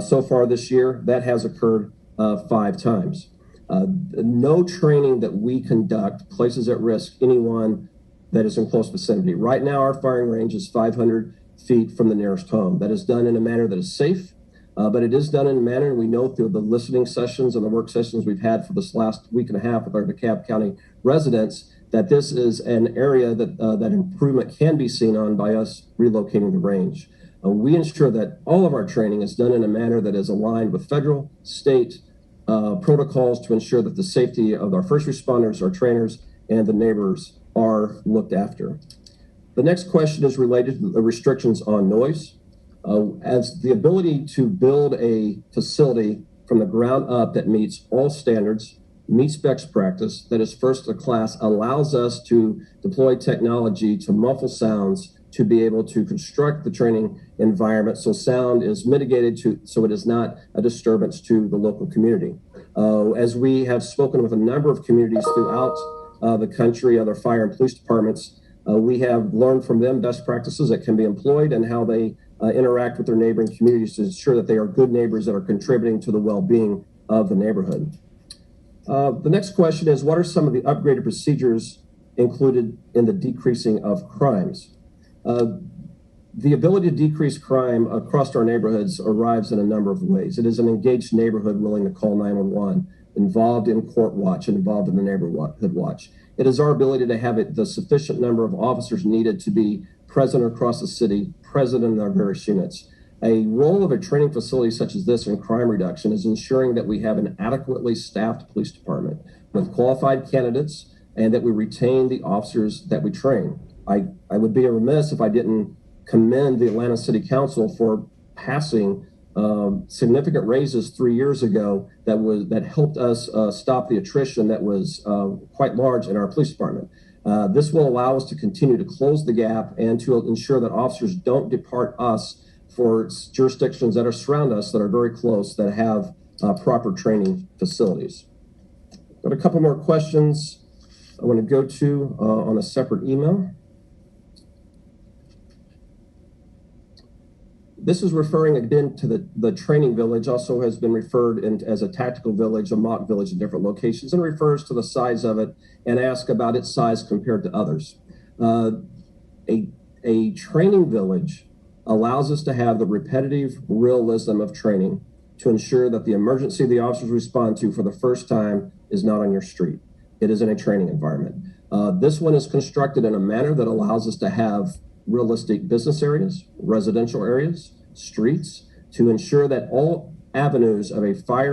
So far this year, that has occurred 5 times. No training that we conduct places at risk anyone that is in close vicinity. Right now, our firing range is 500 feet from the nearest home. That is done in a manner that is safe. But it is done in a manner, we know through the listening sessions and the work sessions we've had for this last week and a half with our DeKalb County residents, that this is an area that that improvement can be seen on by us relocating the range. We ensure that all of our training is done in a manner that is aligned with federal, state protocols to ensure that the safety of our first responders, our trainers, and the neighbors are looked after. The next question is related to the restrictions on noise. As the ability to build a facility from the ground up that meets all standards, meets best practice, that is first of class, allows us to deploy technology to muffle sounds, to be able to construct the training environment so sound is mitigated so it is not a disturbance to the local community. As we have spoken with a number of communities throughout the country, other fire and police departments, we have learned from them best practices that can be employed and how they interact with their neighboring communities to ensure that they are good neighbors that are contributing to the well-being of the neighborhood. The next question is, what are some of the upgraded procedures included in the decreasing of crimes? The ability to decrease crime across our neighborhoods arrives in a number of ways. It is an engaged neighborhood willing to call 911, involved in court watch, and involved in the neighborhood watch. It is our ability to have the sufficient number of officers needed to be present across the city, present in our various units. A role of a training facility such as this in crime reduction is ensuring that we have an adequately staffed police department with qualified candidates and that we retain the officers that we train. I would be remiss if I didn't commend the Atlanta City Council for passing significant raises 3 years ago that helped us stop the attrition that was quite large in our police department. This will allow us to continue to close the gap and to ensure that officers don't depart us for jurisdictions that are surround us that are very close that have proper training facilities. Got a couple more questions I want to go to on a separate email. This is referring again to the training village, also has been referred as a tactical village, a mock village in different locations, and refers to the size of it and ask about its size compared to others. A training village allows us to have the repetitive realism of training to ensure that the emergency the officers respond to for the first time is not on your street. It is in a training environment. This one is constructed in a manner that allows us to have realistic business areas, residential areas, streets, to ensure that all avenues of a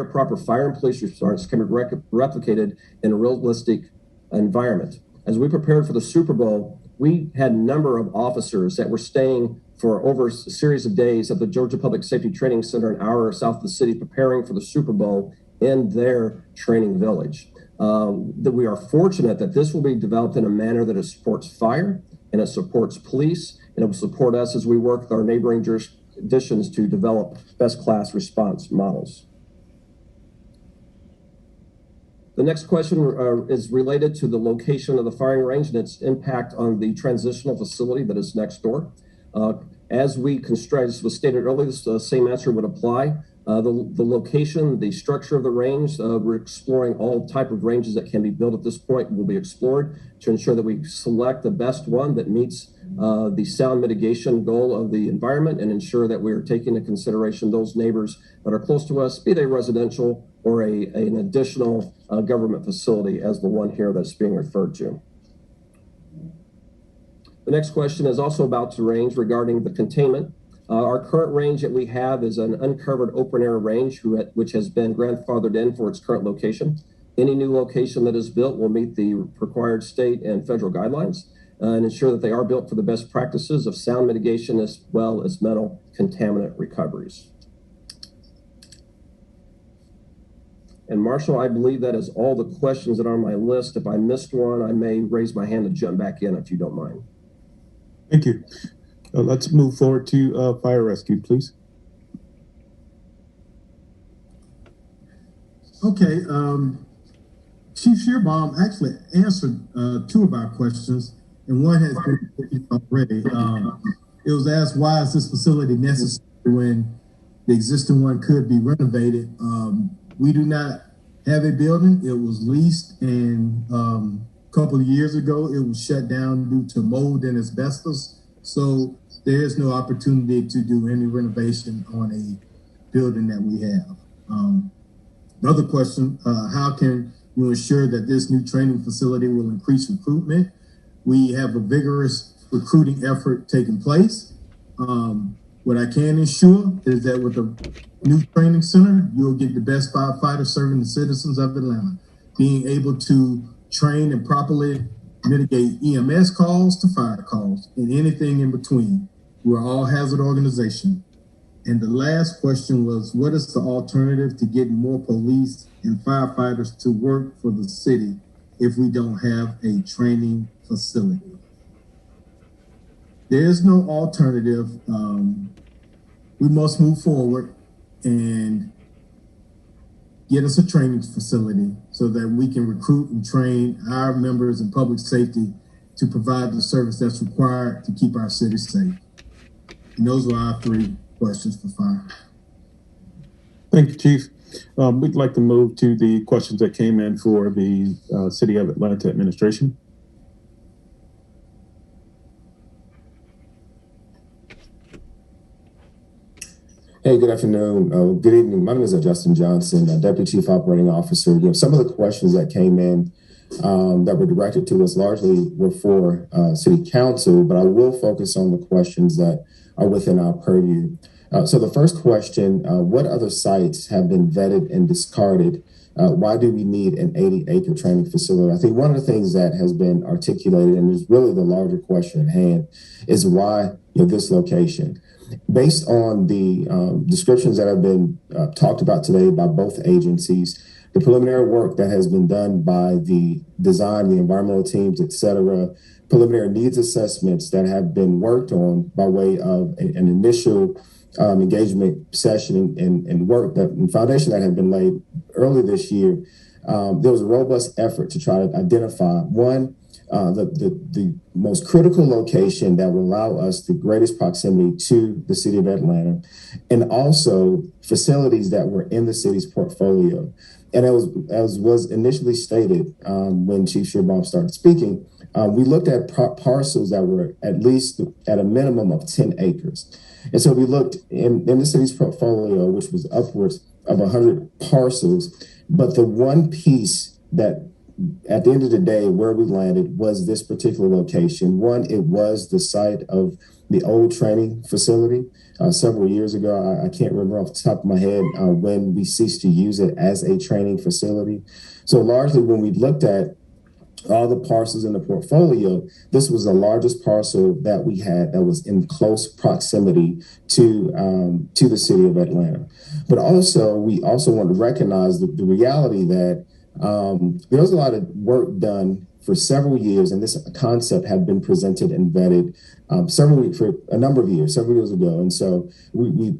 proper fire and police response can be replicated in a realistic environment. As we prepared for the Super Bowl, we had a number of officers that were staying for over a series of days at the Georgia Public Safety Training Center, an hour south of the city, preparing for the Super Bowl in their training village. That we are fortunate that this will be developed in a manner that it supports fire and it supports police, and it will support us as we work with our neighboring jurisdictions to develop best class response models. The next question is related to the location of the firing range and its impact on the transitional facility that is next door. As we construct, as was stated earlier, the same answer would apply. The location, the structure of the range, we're exploring all type of ranges that can be built at this point will be explored to ensure that we select the best one that meets the sound mitigation goal of the environment and ensure that we are taking into consideration those neighbors that are close to us, be they residential or an additional government facility as the one here that's being referred to. The next question is also about the range regarding the containment. Our current range that we have is an uncovered open air range which has been grandfathered in for its current location. Any new location that is built will meet the required state and federal guidelines and ensure that they are built for the best practices of sound mitigation as well as metal contaminant recoveries. And Marshall, I believe that is all the questions that are on my list. If I missed one, I may raise my hand and jump back in if you don't mind. Thank you. Let's move forward to fire rescue, please. Okay. Chief Shearbaum actually answered 2 of our questions, and one has been already. It was asked, why is this facility necessary when the existing one could be renovated? We do not have a building. It was leased, and a couple of years ago, it was shut down due to mold and asbestos. So there is no opportunity to do any renovation on a building that we have. Another question, how can you ensure that this new training facility will increase recruitment? We have a vigorous recruiting effort taking place. What I can ensure is that with a new training center, you'll get the best firefighters serving the citizens of Atlanta. Being able to train and properly mitigate EMS calls to fire calls and anything in between. We're all hazard organization. And the last question was, what is the alternative to getting more police and firefighters to work for the city if we don't have a training facility? There is no alternative. We must move forward and get us a training facility so that we can recruit and train our members in public safety to provide the service that's required to keep our city safe. And those are our 3 questions for fire. Thank you, Chief. We'd like to move to the questions that came in for the City of Atlanta administration. Hey, good afternoon. Good evening. My name is Justin Johnson, Deputy Chief Operating Officer. Some of the questions that came in that were directed to us largely were for City Council, but I will focus on the questions that are within our purview. So the first question, what other sites have been vetted and discarded? Why do we need an 80-acre training facility? I think one of the things that has been articulated, and is really the larger question at hand, is why this location. Based on the descriptions that have been talked about today by both agencies, the preliminary work that has been done by the design, the environmental teams, et cetera, preliminary needs assessments that have been worked on by way of an initial engagement session and work and foundation that had been laid early this year. There was a robust effort to try to identify the most critical location that will allow us the greatest proximity to the city of Atlanta, and also facilities that were in the city's portfolio. And as was initially stated when Chief Shearbaum started speaking, we looked at parcels that were at least at a minimum of 10 acres. And so we looked in the city's portfolio, which was upwards of 100 parcels. But the one piece that at the end of the day, where we landed was this particular location. One, it was the site of the old training facility several years ago. I can't remember off the top of my head when we ceased to use it as a training facility. So largely when we looked at all the parcels in the portfolio, this was the largest parcel that we had that was in close proximity to the city of Atlanta. But also, we also want to recognize the reality that there was a lot of work done for several years, and this concept had been presented and vetted for a number of years, several years ago. And so we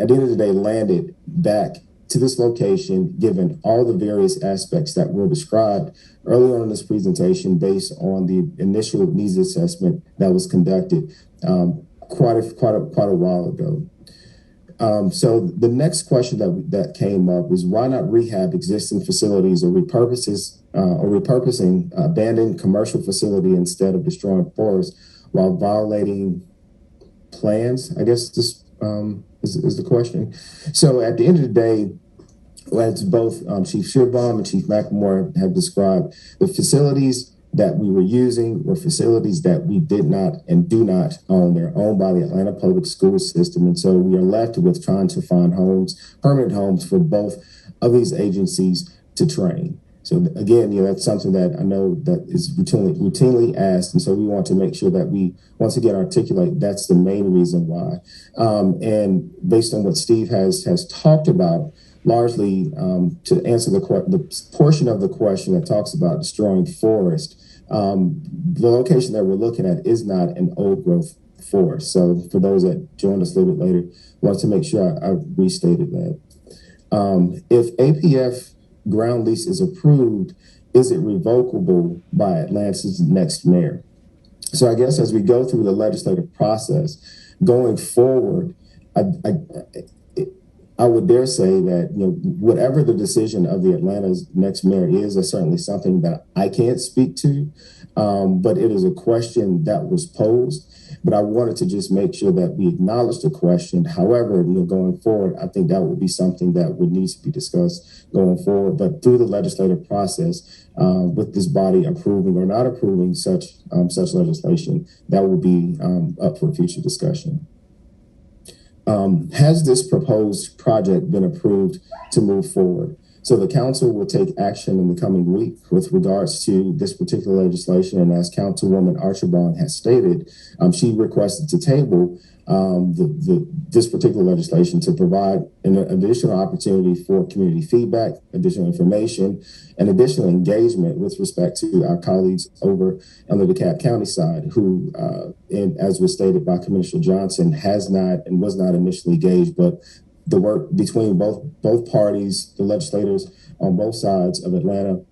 at the end of the day, landed back to this location, given all the various aspects that were described early on in this presentation based on the initial needs assessment that was conducted quite a while ago. So the next question that came up is why not rehab existing facilities or repurposing abandoned commercial facility instead of destroying forests while violating plans? I guess this is the question. So at the end of the day, as both Chief Shearbaum and Chief McLemore have described, the facilities that we were using were facilities that we did not and do not own. They're owned by the Atlanta Public School System. And so we are left with trying to find homes, permanent homes for both of these agencies to train. So again, that's something that I know that is routinely asked. And so we want to make sure that we once again articulate that's the main reason why. And based on what Steve has talked about, largely to answer the portion of the question that talks about destroying forest, the location that we're looking at is not an old growth forest. So for those that joined us a little bit later, I wanted to make sure I restated that. If APF ground lease is approved, is it revocable by Atlanta's next mayor? So I guess as we go through the legislative process, going forward, I would dare say that whatever the decision of the Atlanta's next mayor is certainly something that I can't speak to, but it is a question that was posed. But I wanted to just make sure that we acknowledge the question. However, going forward, I think that would be something that would need to be discussed going forward. But through the legislative process, with this body approving or not approving such legislation, that will be up for future discussion. Has this proposed project been approved to move forward? So the council will take action in the coming week with regards to this particular legislation. And as Councilwoman Archibong has stated, she requested to table this particular legislation to provide an additional opportunity for community feedback, additional information, and additional engagement with respect to our colleagues over on the DeKalb County side, who, as was stated by Commissioner Johnson, has not and was not initially engaged, but the work between both parties, the legislators on both sides of Atlanta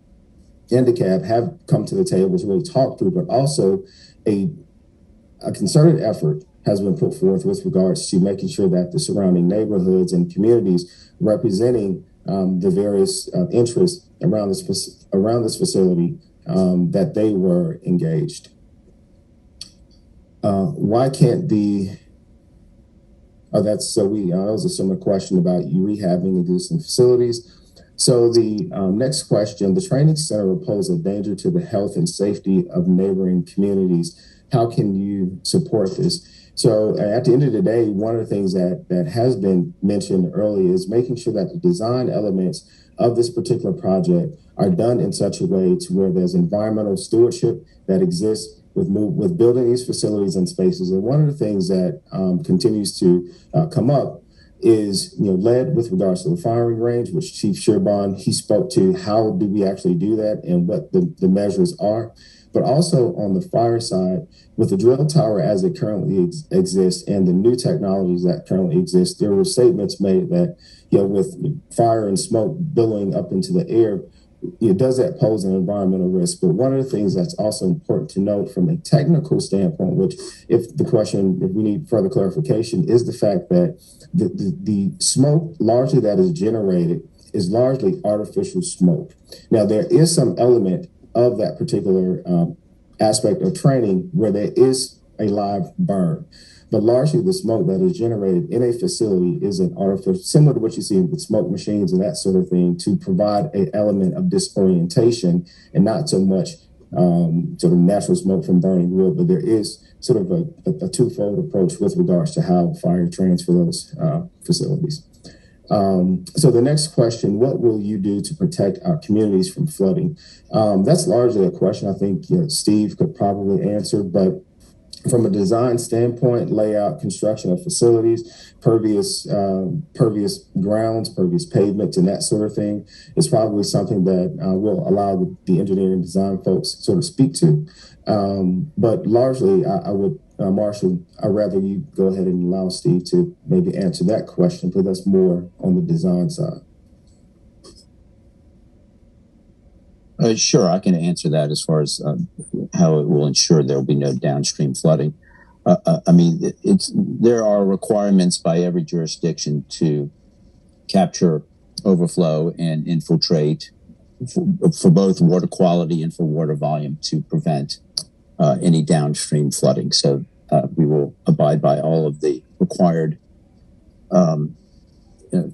and DeKalb have come to the table to really talk through, but also a concerted effort has been put forth with regards to making sure that the surrounding neighborhoods and communities representing the various interests around this facility, that they were engaged. Why can't the that was a similar question about you rehabbing existing facilities. So the next question, the training center will pose a danger to the health and safety of neighboring communities. How can you support this? So at the end of the day, one of the things that has been mentioned earlier is making sure that the design elements of this particular project are done in such a way to where there's environmental stewardship that exists with building these facilities and spaces. And one of the things that continues to come up is, lead with regards to the firing range, which Chief Sherbon, he spoke to how do we actually do that and what the measures are. But also on the fire side, with the drill tower as it currently exists and the new technologies that currently exist, there were statements made that, with fire and smoke billowing up into the air, does that pose an environmental risk? But one of the things that's also important to note from a technical standpoint, which if we need further clarification, is the fact that the smoke largely that is generated is largely artificial smoke. Now, there is some element of that particular aspect of training where there is a live burn. But largely the smoke that is generated in a facility is an artificial, similar to what you see with smoke machines and that sort of thing, to provide an element of disorientation and not so much sort of natural smoke from burning wood. But there is sort of a twofold approach with regards to how fire trains for those facilities. So the next question, what will you do to protect our communities from flooding? That's largely a question I think Steve could probably answer, but from a design standpoint, layout, construction of facilities, pervious grounds, pervious pavements, and that sort of thing is probably something that will allow the engineering design folks sort of speak to. But largely, I would, Marshall, I'd rather you go ahead and allow Steve to maybe answer that question, because that's more on the design side. Sure, I can answer that as far as how it will ensure there will be no downstream flooding. There are requirements by every jurisdiction to capture overflow and infiltrate for both water quality and for water volume to prevent any downstream flooding. So we will abide by all of the required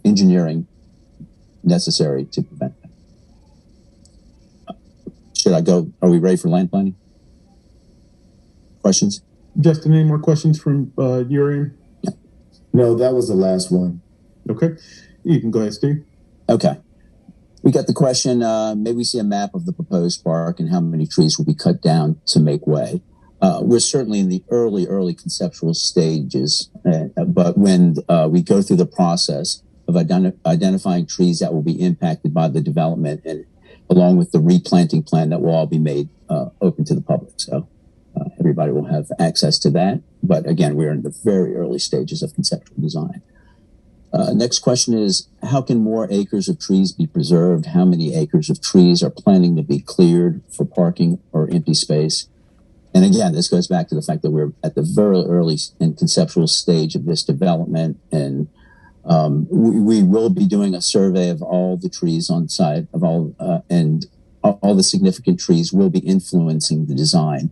engineering necessary to prevent that. Should I go? Are we ready for land planning? Questions? Justin, any more questions from your end? No, that was the last one. Okay. You can go ahead, Steve. Okay. We got the question, may we see a map of the proposed park and how many trees will be cut down to make way? We're certainly in the early conceptual stages, but when we go through the process of identifying trees that will be impacted by the development, and along with the replanting plan, that will all be made open to the public. So everybody will have access to that. But again, we're in the very early stages of conceptual design. Next question is, how can more acres of trees be preserved? How many acres of trees are planning to be cleared for parking or empty space? And again, this goes back to the fact that we're at the very early and conceptual stage of this development. And we will be doing a survey of all the trees on site, of and all the significant trees will be influencing the design,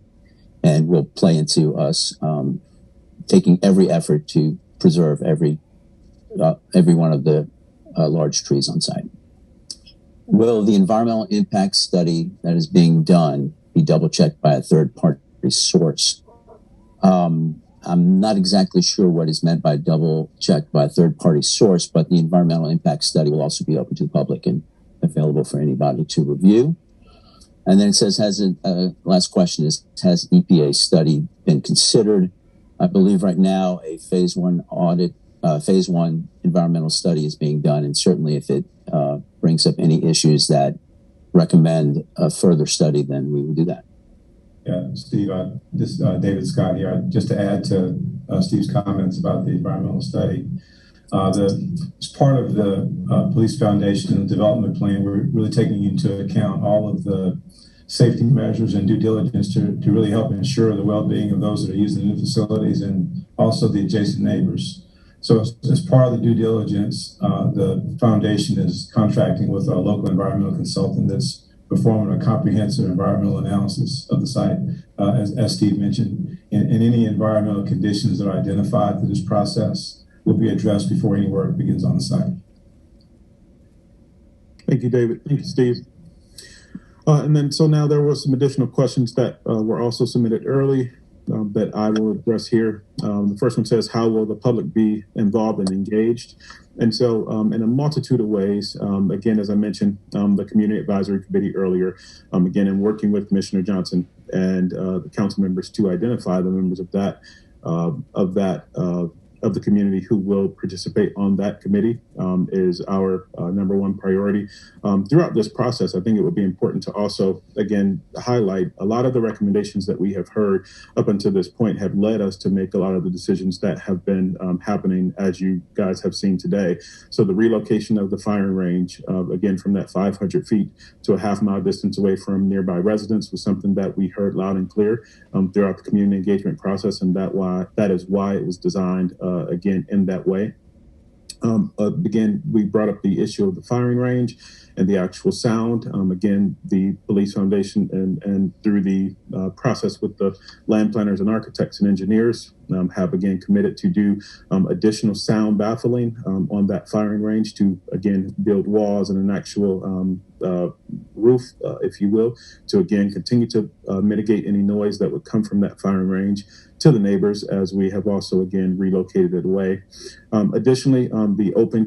and will play into us taking every effort to preserve every one of the large trees on site. Will the environmental impact study that is being done be double-checked by a third-party source? I'm not exactly sure what is meant by double-checked by a third-party source, but the environmental impact study will also be open to the public and available for anybody to review. And then it says, last question is, has EPA study been considered? I believe right now a phase one environmental study is being done, and certainly if it brings up any issues that recommend a further study, then we will do that. Yeah, Steve, this is David Scott here. Just to add to Steve's comments about the environmental study, as part of the Police Foundation development plan, we're really taking into account all of the safety measures and due diligence to really help ensure the well-being of those that are using the facilities and also the adjacent neighbors. So as part of the due diligence, the foundation is contracting with our local environmental consultant that's performing a comprehensive environmental analysis of the site, as Steve mentioned, and any environmental conditions that are identified through this process will be addressed before any work begins on the site. Thank you, David. Thank you, Steve. And then, so now there were some additional questions that were also submitted early that I will address here. The first one says, how will the public be involved and engaged? And so in a multitude of ways, again, as I mentioned, the Community Advisory Committee earlier, again, in working with Commissioner Johnson, and the council members to identify the members of the community who will participate on that committee is our number one priority. Throughout this process, I think it would be important to also, again, highlight a lot of the recommendations that we have heard up until this point have led us to make a lot of the decisions that have been happening, as you guys have seen today. So the relocation of the firing range, again, from that 500 feet to a half-mile distance away from nearby residents was something that we heard loud and clear throughout the community engagement process, and that is why it was designed again in that way. Again, we brought up the issue of the firing range and the actual sound. Again, the Police Foundation and through the process with the land planners and architects and engineers have again committed to do additional sound baffling on that firing range to again build walls and an actual roof, if you will, to again continue to mitigate any noise that would come from that firing range to the neighbors, as we have also again relocated it away. Additionally, the open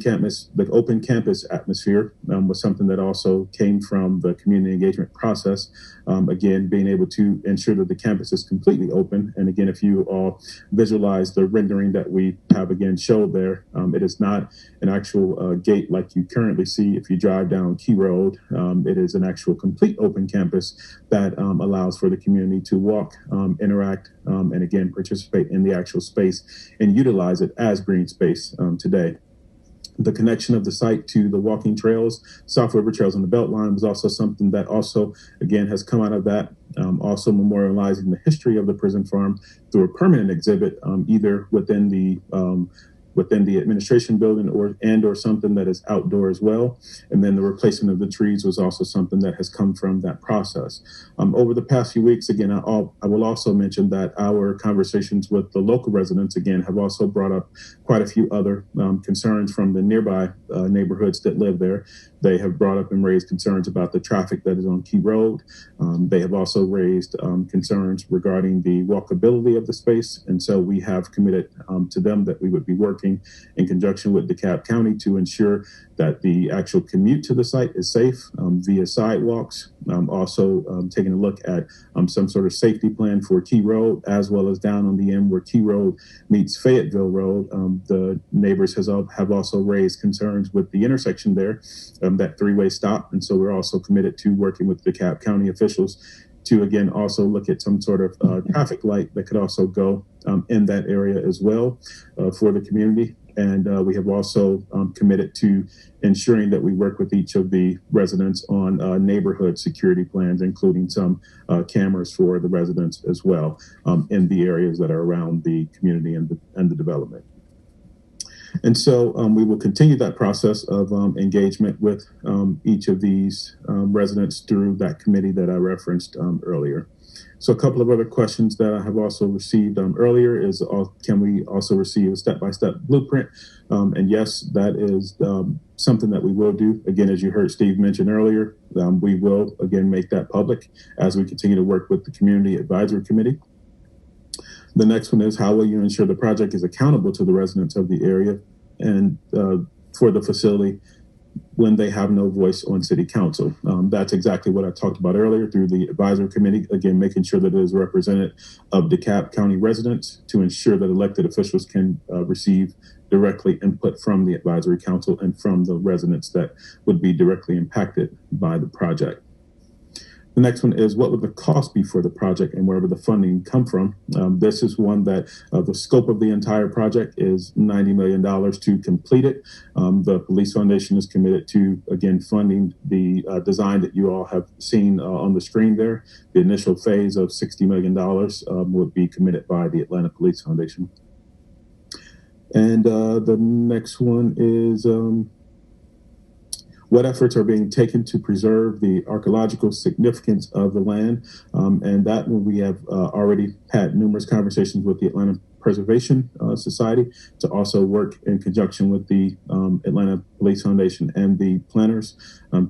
campus atmosphere was something that also came from the community engagement process. Again, being able to ensure that the campus is completely open. And again, if you all visualize the rendering that we have again showed there, it is not an actual gate like you currently see if you drive down Key Road. It is an actual complete open campus that allows for the community to walk, interact, and again, participate in the actual space and utilize it as green space today. The connection of the site to the walking trails, South River Trails and the Beltline was also something that also, again, has come out of that, also memorializing the history of the prison farm through a permanent exhibit, either within the administration building or something that is outdoor as well. And then the replacement of the trees was also something that has come from that process. Over the past few weeks, again, I will also mention that our conversations with the local residents, again, have also brought up quite a few other concerns from the nearby neighborhoods that live there. They have brought up and raised concerns about the traffic that is on Key Road. They have also raised concerns regarding the walkability of the space. And so we have committed to them that we would be working in conjunction with DeKalb County to ensure that the actual commute to the site is safe via sidewalks. Also taking a look at some sort of safety plan for Key Road, as well as down on the end where Key Road meets Fayetteville Road. The neighbors have also raised concerns with the intersection there, that three-way stop. And so we're also committed to working with DeKalb County officials to, again, also look at some sort of traffic light that could also go in that area as well for the community. And we have also committed to ensuring that we work with each of the residents on neighborhood security plans, including some cameras for the residents as well in the areas that are around the community and the development. And so we will continue that process of engagement with each of these residents through that committee that I referenced earlier. So a couple of other questions that I have also received earlier is, can we also receive a step-by-step blueprint? And yes, that is something that we will do. Again, as you heard Steve mention earlier, we will, again, make that public as we continue to work with the Community Advisory Committee. The next one is, how will you ensure the project is accountable to the residents of the area and for the facility when they have no voice on city council? That's exactly what I talked about earlier through the advisory committee, again, making sure that it is representative of DeKalb County residents to ensure that elected officials can receive directly input from the advisory council and from the residents that would be directly impacted by the project. The next one is, what would the cost be for the project and where would the funding come from? This is one that the scope of the entire project is $90 million to complete it. The Police Foundation is committed to, again, funding the design that you all have seen on the screen there. The initial phase of $60 million would be committed by the Atlanta Police Foundation. And the next one is, what efforts are being taken to preserve the archaeological significance of the land? And that one we have already had numerous conversations with the Atlanta Preservation Society to also work in conjunction with the Atlanta Police Foundation and the planners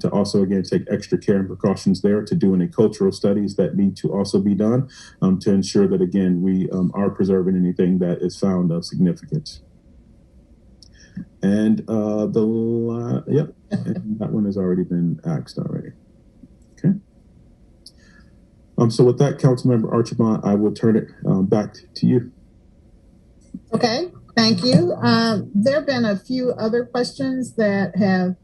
to also, again, take extra care and precautions there to do any cultural studies that need to also be done to ensure that, again, we are preserving anything that is found of significance. And and that one has already been asked already. Okay. So with that, Councilmember Archibong, I will turn it back to you. Okay, thank you. There have been a few other questions that have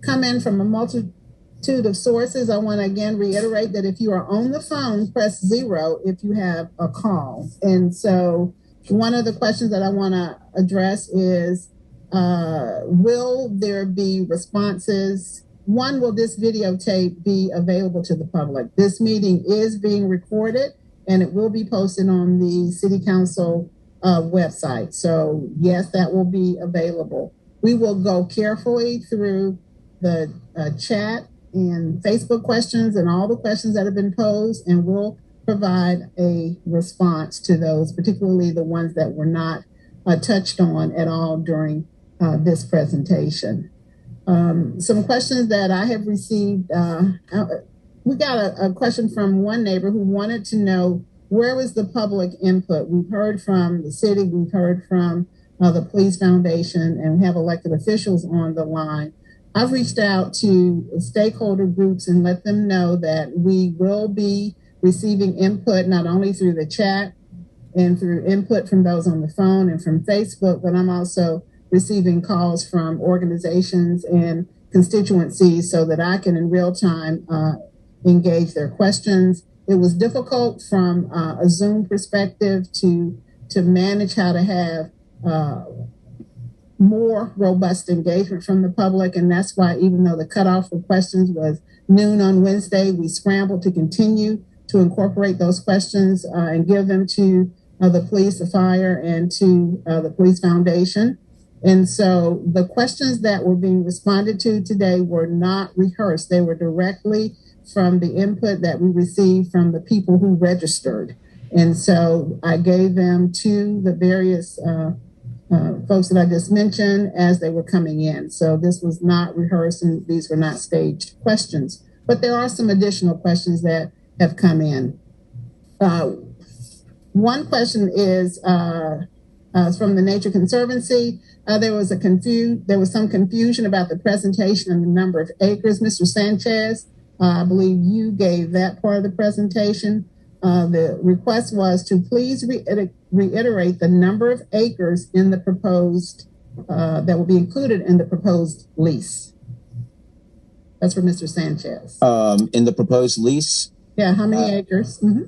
come in from a multitude of sources. I want to again reiterate that if you are on the phone, press 0 if you have a call. And so one of the questions that I want to address is, will there be responses? One, will this videotape be available to the public? This meeting is being recorded and it will be posted on the City Council website. So yes, that will be available. We will go carefully through the chat and Facebook questions and all the questions that have been posed, and we'll provide a response to those, particularly the ones that were not touched on at all during this presentation. Some questions that I have received, we got a question from one neighbor who wanted to know, where was the public input? We've heard from the city, we've heard from the Police Foundation, and we have elected officials on the line. I've reached out to stakeholder groups and let them know that we will be receiving input not only through the chat and through input from those on the phone and from Facebook, but I'm also receiving calls from organizations and constituencies so that I can in real time engage their questions. It was difficult from a Zoom perspective to manage how to have more robust engagement from the public. And that's why, even though the cutoff for questions was noon on Wednesday, we scrambled to continue to incorporate those questions and give them to the police, the fire, and to the Police Foundation. And so the questions that were being responded to today were not rehearsed. They were directly from the input that we received from the people who registered. And so I gave them to the various folks that I just mentioned as they were coming in. So this was not rehearsed and these were not staged questions. But there are some additional questions that have come in. One question is from the Nature Conservancy. There was some confusion about the presentation and the number of acres. Mr. Sanchez, I believe you gave that part of the presentation. The request was to please reiterate the number of acres in the proposed, that will be included in the proposed lease. That's for Mr. Sanchez. In the proposed lease? Yeah, how many acres? Mm-hmm.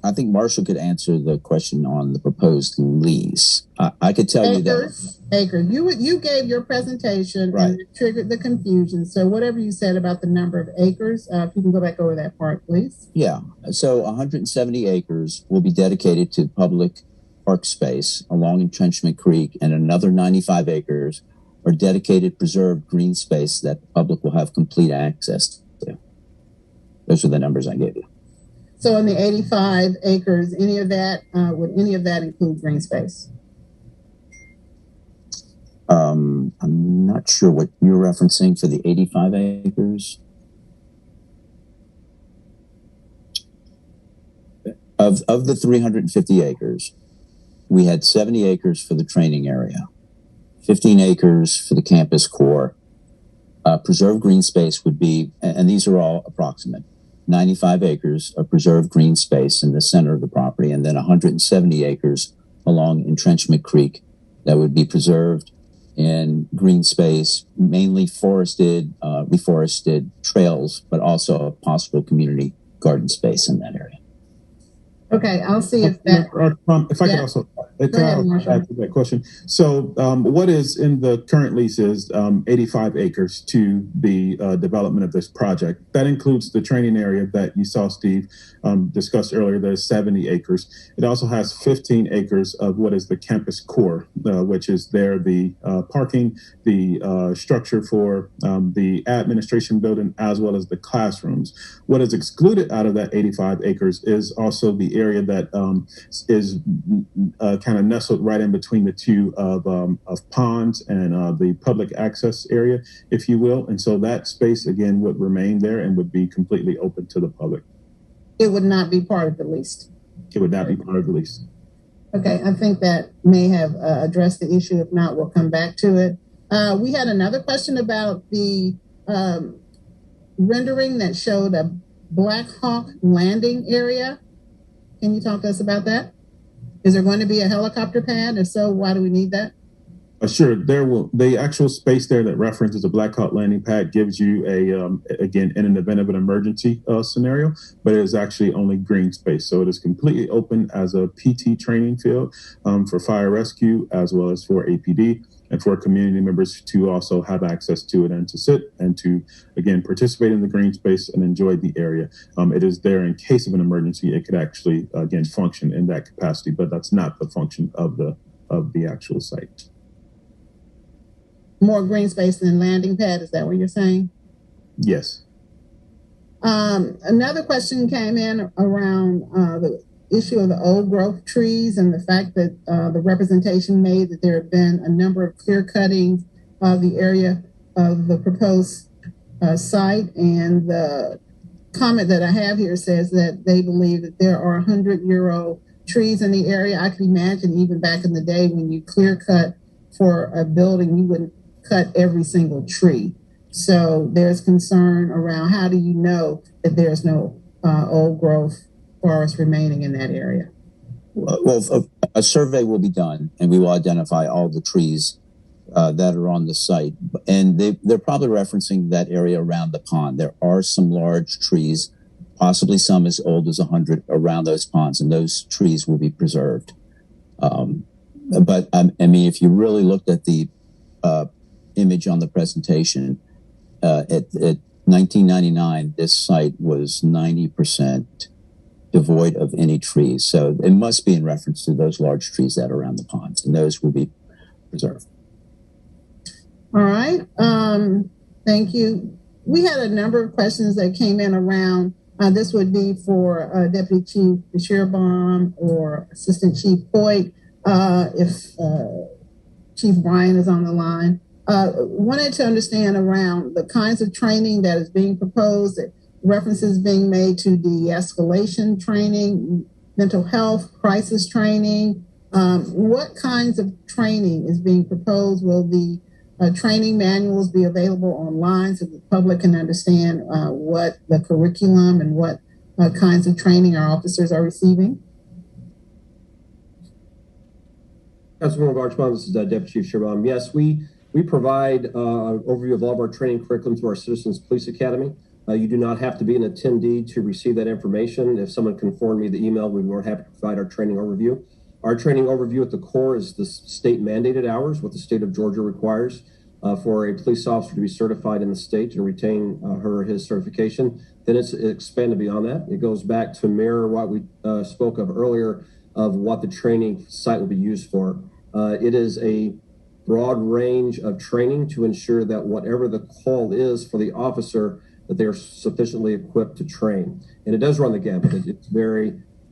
I think Marshall could answer the question on the proposed lease. I could tell you that. Acres. You gave your presentation, right, and it triggered the confusion. So whatever you said about the number of acres, if you can go back over that part, please. Yeah. So 170 acres will be dedicated to public park space along Entrenchment Creek, and another 95 acres are dedicated preserved green space that the public will have complete access to. Those are the numbers I gave you. So in the 85 acres, would any of that include green space? I'm not sure what you're referencing for the 85 acres. Of the 350 acres, we had 70 acres for the training area, 15 acres for the campus core. Preserved green space would be, and these are all approximate, 95 acres of preserved green space in the center of the property, and then 170 acres along Entrenchment Creek that would be preserved in green space, mainly forested, reforested trails, but also a possible community garden space in that area. Okay, I'll see if that. If I could also add to that question. So what is in the current lease is 85 acres to the development of this project. That includes the training area that you saw Steve discussed earlier. There's 70 acres. It also has 15 acres of what is the campus core, which is the parking, the structure for the administration building, as well as the classrooms. What is excluded out of that 85 acres is also the area that is kind of nestled right in between the two of ponds and the public access area, if you will. And so that space, again, would remain there and would be completely open to the public. It would not be part of the lease. It would not be part of the lease. Okay, I think that may have addressed the issue. If not, we'll come back to it. We had another question about the rendering that showed a Black Hawk landing area. Can you talk to us about that? Is there going to be a helicopter pad? If so, why do we need that? Sure. The actual space there that references a Black Hawk landing pad gives you again, in an event of an emergency scenario, but it is actually only green space. So it is completely open as a PT training field for fire rescue, as well as for APD, and for community members to also have access to it and to sit and to, again, participate in the green space and enjoy the area. It is there in case of an emergency. It could actually, again, function in that capacity, but that's not the function of the actual site. More green space than landing pad, is that what you're saying? Yes. Another question came in around the issue of the old growth trees and the fact that the representation made that there have been a number of clear cuttings of the area of the proposed site. And the comment that I have here says that they believe that there are 100-year-old trees in the area. I can imagine even back in the day when you clear cut for a building, you wouldn't cut every single tree. So there's concern around how do you know that there's no old growth forest remaining in that area? Well, a survey will be done, and we will identify all the trees that are on the site. And they're probably referencing that area around the pond. There are some large trees, possibly some as old as 100, around those ponds, and those trees will be preserved. But I mean, if you really looked at the image on the presentation, at 1999, this site was 90% devoid of any trees. So it must be in reference to those large trees that are around the ponds, and those will be preserved. All right. Thank you. We had a number of questions that came in around, this would be for Deputy Chief Bashirbaum or Assistant Chief Hoyt, if Chief Bryan is on the line. Wanted to understand around the kinds of training that is being proposed, references being made to de-escalation training, mental health, crisis training. What kinds of training is being proposed? Will the training manuals be available online so the public can understand what the curriculum and what kinds of training our officers are receiving? Councilmember Archibong, this is Deputy Chief Bashirbaum. Yes, we provide an overview of all of our training curriculum to our Citizens Police Academy. You do not have to be an attendee to receive that information. If someone can forward me the email, we'd be more happy to provide our training overview. Our training overview at the core is the state mandated hours, what the state of Georgia requires for a police officer to be certified in the state and retain her or his certification. Then it's expanded beyond that. It goes back to mirror what we spoke of earlier of what the training site will be used for. It is a broad range of training to ensure that whatever the call is for the officer, that they are sufficiently equipped to train. And it does run the gamut.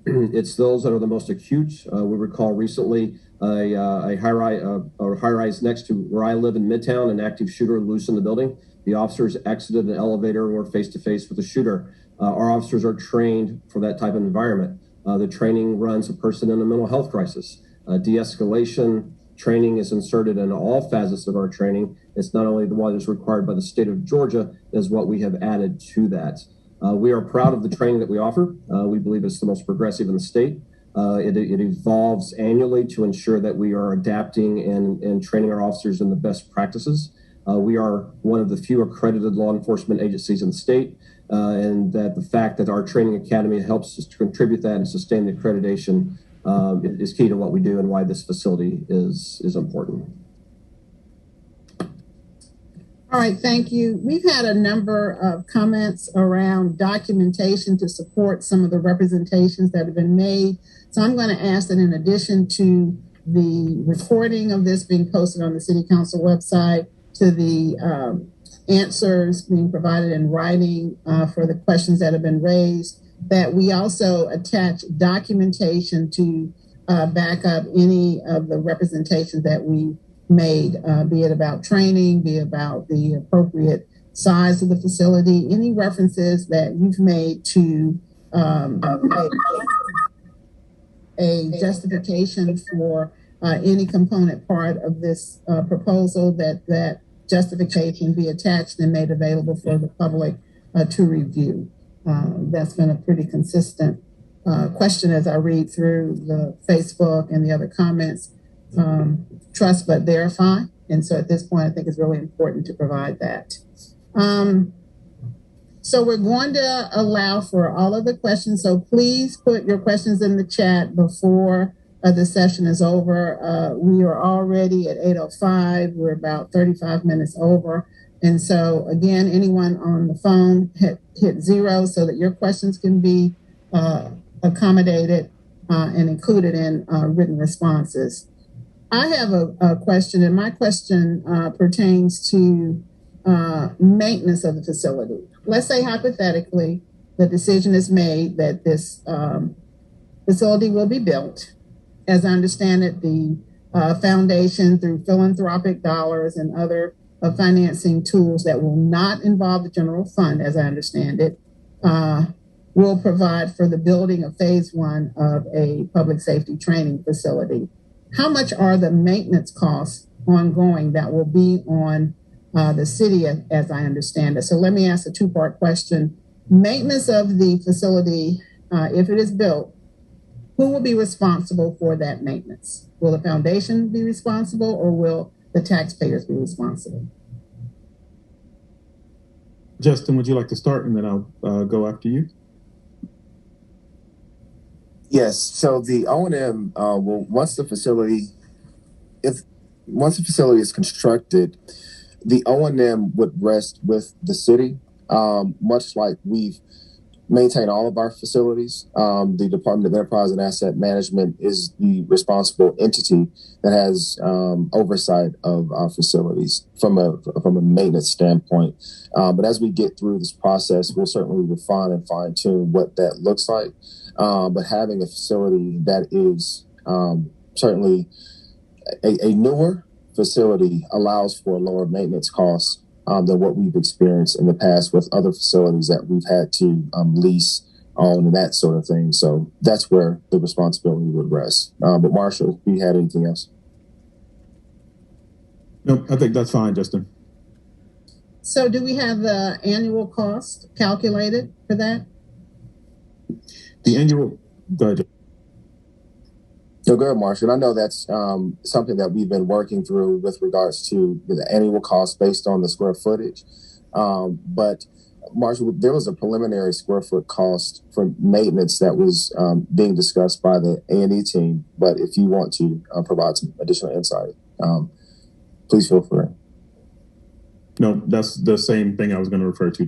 It's those that are the most acute. We recall recently a high-rise next to where I live in Midtown, an active shooter loose in the building. The officers exited an elevator and were face-to-face with the shooter. Our officers are trained for that type of environment. The training runs a person in a mental health crisis. De-escalation training is inserted in all facets of our training. It's not only the one that's required by the state of Georgia, is what we have added to that. We are proud of the training that we offer. We believe it's the most progressive in the state. It evolves annually to ensure that we are adapting and training our officers in the best practices. We are one of the few accredited law enforcement agencies in the state, and that the fact that our training academy helps us to contribute that and sustain the accreditation is key to what we do and why this facility is important. All right, thank you. We've had a number of comments around documentation to support some of the representations that have been made. So I'm going to ask that in addition to the recording of this being posted on the City Council website, to the answers being provided in writing for the questions that have been raised, that we also attach documentation to back up any of the representations that we made, be it about training, be it about the appropriate size of the facility, any references that you've made to a justification for any component part of this proposal, that justification be attached and made available for the public to review. That's been a pretty consistent question as I read through the Facebook and the other comments. Trust but verify. And so at this point, I think it's really important to provide that. So we're going to allow for all of the questions. So please put your questions in the chat before the session is over. We are already at 8:05. We're about 35 minutes over. And so again, anyone on the phone, hit 0 so that your questions can be accommodated and included in written responses. I have a question, and my question pertains to maintenance of the facility. Let's say hypothetically, the decision is made that this facility will be built. As I understand it, the foundation, through philanthropic dollars and other financing tools that will not involve the general fund, as I understand it, will provide for the building of phase 1 of a public safety training facility. How much are the maintenance costs ongoing that will be on the city, as I understand it? So let me ask a two-part question. Maintenance of the facility, if it is built, who will be responsible for that maintenance? Will the foundation be responsible, or will the taxpayers be responsible? Justin, would you like to start, and then I'll go after you? Yes. So the O&M will once the facility is constructed, the O&M would rest with the city, much like we've maintained all of our facilities. The Department of Enterprise and Asset Management is the responsible entity that has oversight of our facilities from a maintenance standpoint. But as we get through this process, we'll certainly refine and fine tune what that looks like. But having a facility that is certainly a newer facility allows for lower maintenance costs than what we've experienced in the past with other facilities that we've had to lease on and that sort of thing. So that's where the responsibility would rest. But Marshall, do you have anything else? No, I think that's fine, Justin. So do we have the annual cost calculated for that? The annual, go ahead. No, go ahead, Marshall. I know that's something that we've been working through with regards to the annual cost based on the square footage. But Marshall, there was a preliminary square foot cost for maintenance that was being discussed by the A&E team. But if you want to provide some additional insight, please feel free. No, that's the same thing I was going to refer to,